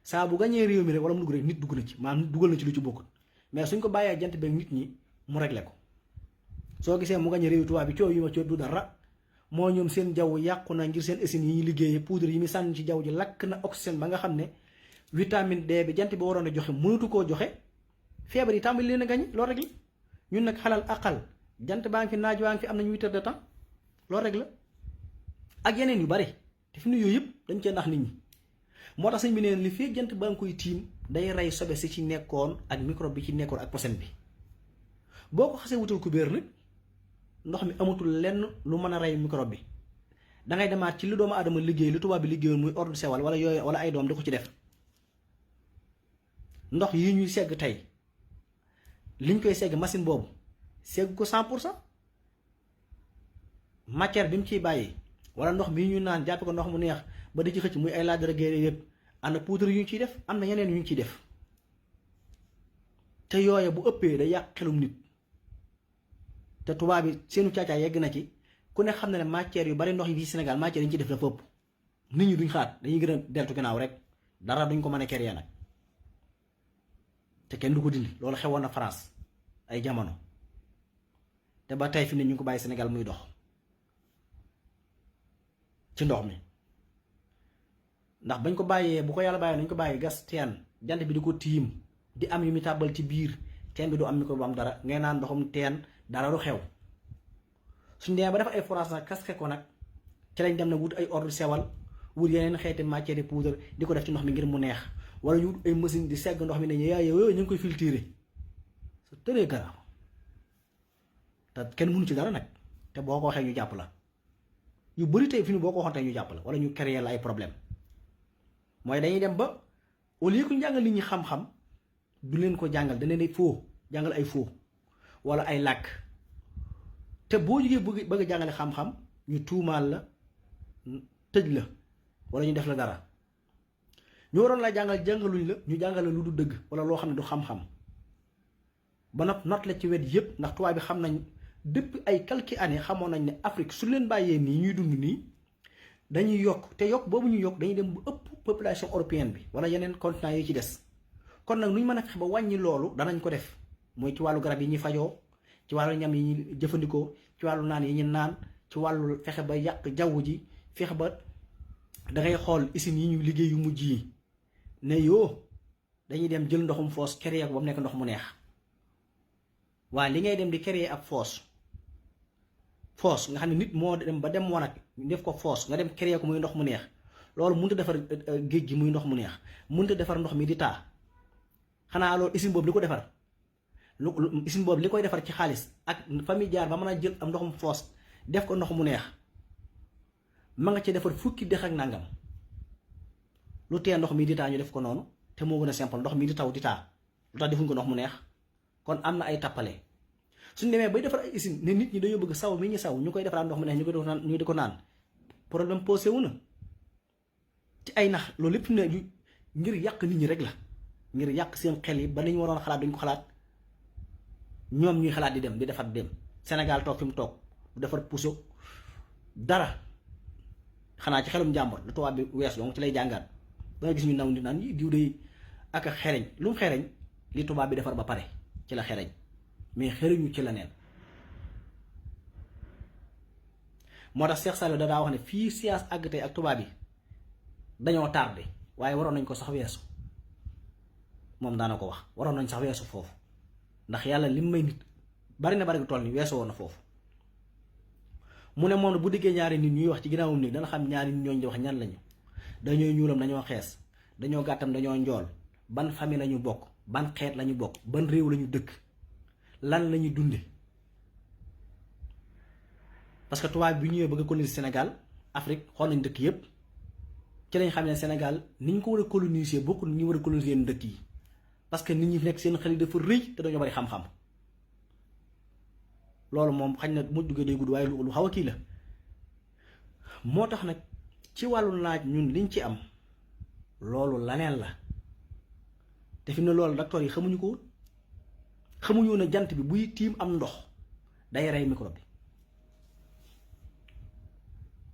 saa bu gañee réew mi rek wala mu dugg rek nit dugg na ci maanaam dugal na ci lu ci bokkut mais suñ ko bàyyee jant beeg nit ñi mu réglé ko soo gisee mu gañee réew tubaab bi coow yi ma coow du dara moo ñoom seen jaww yàqu na ngir seen usines yi ñu liggéeyee poudre yi mu sànni ci jaww ji lakk na oxygène ba nga xam ne vitamine D bi jant bi waroon a joxe mënatu koo joxe feebar yi tàmbali leen a gañ loolu rek la ñun nag xalal aqal jant baa ngi fi naaj waa ngi fi am nañu 8 heures de temps loolu rek la ak yeneen yu bari te fi mu ne yooyu yëpp dañ cee nax nit ñi moo tax sëñ bi neen li fii jant ba nga koy tiim day rey sobe si ci nekkoon ak microbe bi ci nekkoon ak posen bi boo ko xasee wutal kubéer nag ndox mi amatul lenn lu mën a rey microbe bi dangay demaat ci li doomu aadama liggéey lu tubaab bi liggéeyoon muy ordre sewal wala yooyu wala ay doom di ko ci def ndox yi ñuy segg tey liñ koy segg machine boobu segg ko 100% matière bi mu ciy bàyyi wala ndox mi ñu naan jàppe ko ndox mu neex ba di ci xëcc muy ay laadara géere yëpp am na poudre yu ñu ciy def am na yeneen yu ñu ciy def te yooye bu ëppee da yàq xelum nit te tubaab bi seenu caacaa yegg na ci ku ne xam na ne matière yu bari ndox yi fii Sénégal matière yi ñu ci def dafa ëpp nit ñi duñ xaat dañuy gën a deltu ginnaaw rek dara duñ ko mën a créer nag te kenn du ko dindi loolu xewoon na France ay jamono te ba tey fi ne ñu ngi ko bàyyi Sénégal muy dox ci ndox mi ndax bañ ko bàyyee bu ko yàlla bàyyee nañ ko bàyyi gas teen jant bi di ko tiim di am yu mu tàbbal ci biir teen bi du am micro bu am dara ngay naan ndoxum teen dara du xew suñ demee ba def ay forage nag kaske ko nag ci lañ dem na wut ay ordre sewal wut yeneen xeeti matière de poudre di ko def ci ndox mi ngir mu neex wala ñu wut ay machine di segg ndox mi ne yaay yooyu ñu ngi koy filtrer c'est très grave te kenn mënu ci dara nag te boo ko waxee ñu jàpp la yu bëri tey fi ni boo ko waxoon tey ñu jàpp la wala ñu créer la ay problème mooy dañuy dem ba au lieu que ñu jàngal nit ñi xam-xam du leen ko jàngal da leen ay faux jàngal ay faux wala ay làkk te boo jógee bëgg a jàngale xam-xam ñu tuumaal la tëj la wala ñu def la dara ñu waroon laa jàngal jàngaluñ la ñu jàngal la lu du dëgg wala loo xam ne du xam-xam ba not la ci wet yépp ndax tubaab bi xam nañ depuis ay quelques années xamoon nañ ne Afrique su leen bàyyee nii ñuy dund nii dañuy yokk te yokk boobu ñu yokk dañuy dem bu ëpp population européenne bi wala yeneen continent yi ci des kon nag nu ñu mën a fexe ba wàññi loolu danañ ko def mooy ci wàllu garab yi ñuy fajoo ci wàllu ñam yi ñuy jëfandikoo ci wàllu naan yi ñu naan ci wàllu fexe ba yàq jaww ji fexe ba dangay xool usines yi ñu liggéey yu mujj yi ne yoo dañuy dem jël ndoxum foos créer ko ba mu nekk ndox mu neex waaye li ngay dem di créer ab foos nga xam ne nit moo dem ba dem wanag def ko foos nga dem créer ko muy ndox mu neex loolu mënut a defar géej gi muy ndox mu neex mënut a defar ndox mi di taa xanaa loolu usine boobu li ko defar lu usine boobu li koy defar ci xaalis ak famille jaar ba mën a jël am ndoxum foos def ko ndox mu neex ma nga ci defar fukki dex ak nangam lu tee ndox mi di taa ñu def ko noonu te moo gën a simple ndox mi di taw di taa lu tax defuñ ko ndox mu neex kon am na ay tappale suñ demee bay defar ay usine ne nit ñi dañoo bëgg saw mi ñu saw ñu koy defaraat ndox mu neex ñu di ko naan problème posé wu na ci ay nax loolu lépp ne ngir yàq nit ñi rek la ngir yàq seen xel yi ba ni ñu waroon xalaat duñ ko xalaat ñoom ñuy xalaat di dem di defar dem Sénégal toog fi mu toog du defar puso dara xanaa ci xelum jàmbur lu tubaab bi wees donc ci lay jàngaat ba nga gis ñu naw di naan yi diw day ak a xereñ lu mu xereñ li tubaab bi defar ba pare ci la xereñ mais xereñu ci la neen moo tax Cheikh Saliou daa wax ne fii science àgg tey ak tubaab yi dañoo tardé waaye waroon nañ ko sax weesu moom daana ko wax waroon nañ sax weesu foofu ndax yàlla lim may nit bari na bari gu toll ni weesu woon na foofu mu ne moom bu diggee ñaari nit ñuy wax ci ginnaawam nii dana xam ñaari nit ñooñu di wax ñan lañu dañoo ñuulam dañoo xees dañoo gàttam dañoo njool ban famille lañu bokk ban xeet lañu bokk ban réew lañu dëkk lan lañu dunde parce que tubaab bi ñëwee bëgg a coloniser Sénégal Afrique xool nañ dëkk yépp ci lañ xam ne Sénégal ni ñu ko war a coloniser bokkul ni ñu war a coloniser yenn dëkk yi parce que nit ñi nekk seen xel yi dafa rëy te dañoo bari xam-xam loolu moom xañ na mujj ga day gudd waaye lu xaw a kii la moo tax nag ci wàllu naaj ñun liñ ci am loolu laneen la te fi ne loolu docteur yi xamuñu ko woon xamuñu ne jant bi buy tiim am ndox day rey microbe bi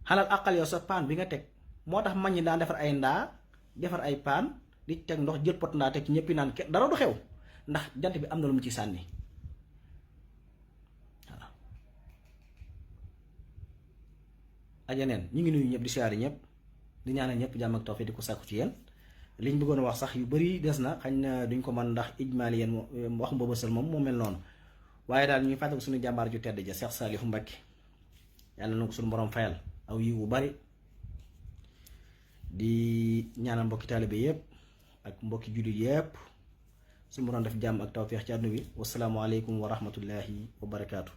xalal àqal yow sa paan bi nga teg moo tax mag ñi daan defar ay ndaa defar ay paan di teg ndox jël pot ndaa teg ci ñëppi naan dara du xew ndax jant bi am na lu mu ci sànni voilà ajaneen ñu ngi nuyu ñëpp di siyaari ñëpp di ñaanal ñëpp jàmm ak tawfiq di ko sàkku ci yéen liñ bëggoon a wax sax yu bari des na xañ na duñ ko mën ndax ijmaali yéen wax mbëbësal moom moo mel noonu waaye daal ñuy fàttali suñu jàmbaar ju tedd ja Cheikh Saliou Mbacké yàlla na ko suñu borom fayal aw yi wu bari di ñaanal mbokki taalibe yépp ak mbokki jullit yépp su mu doon def jàmm ak tawféex ci àdduna bi wasalaamualeykum wa rahmatullahi wa barakaatu.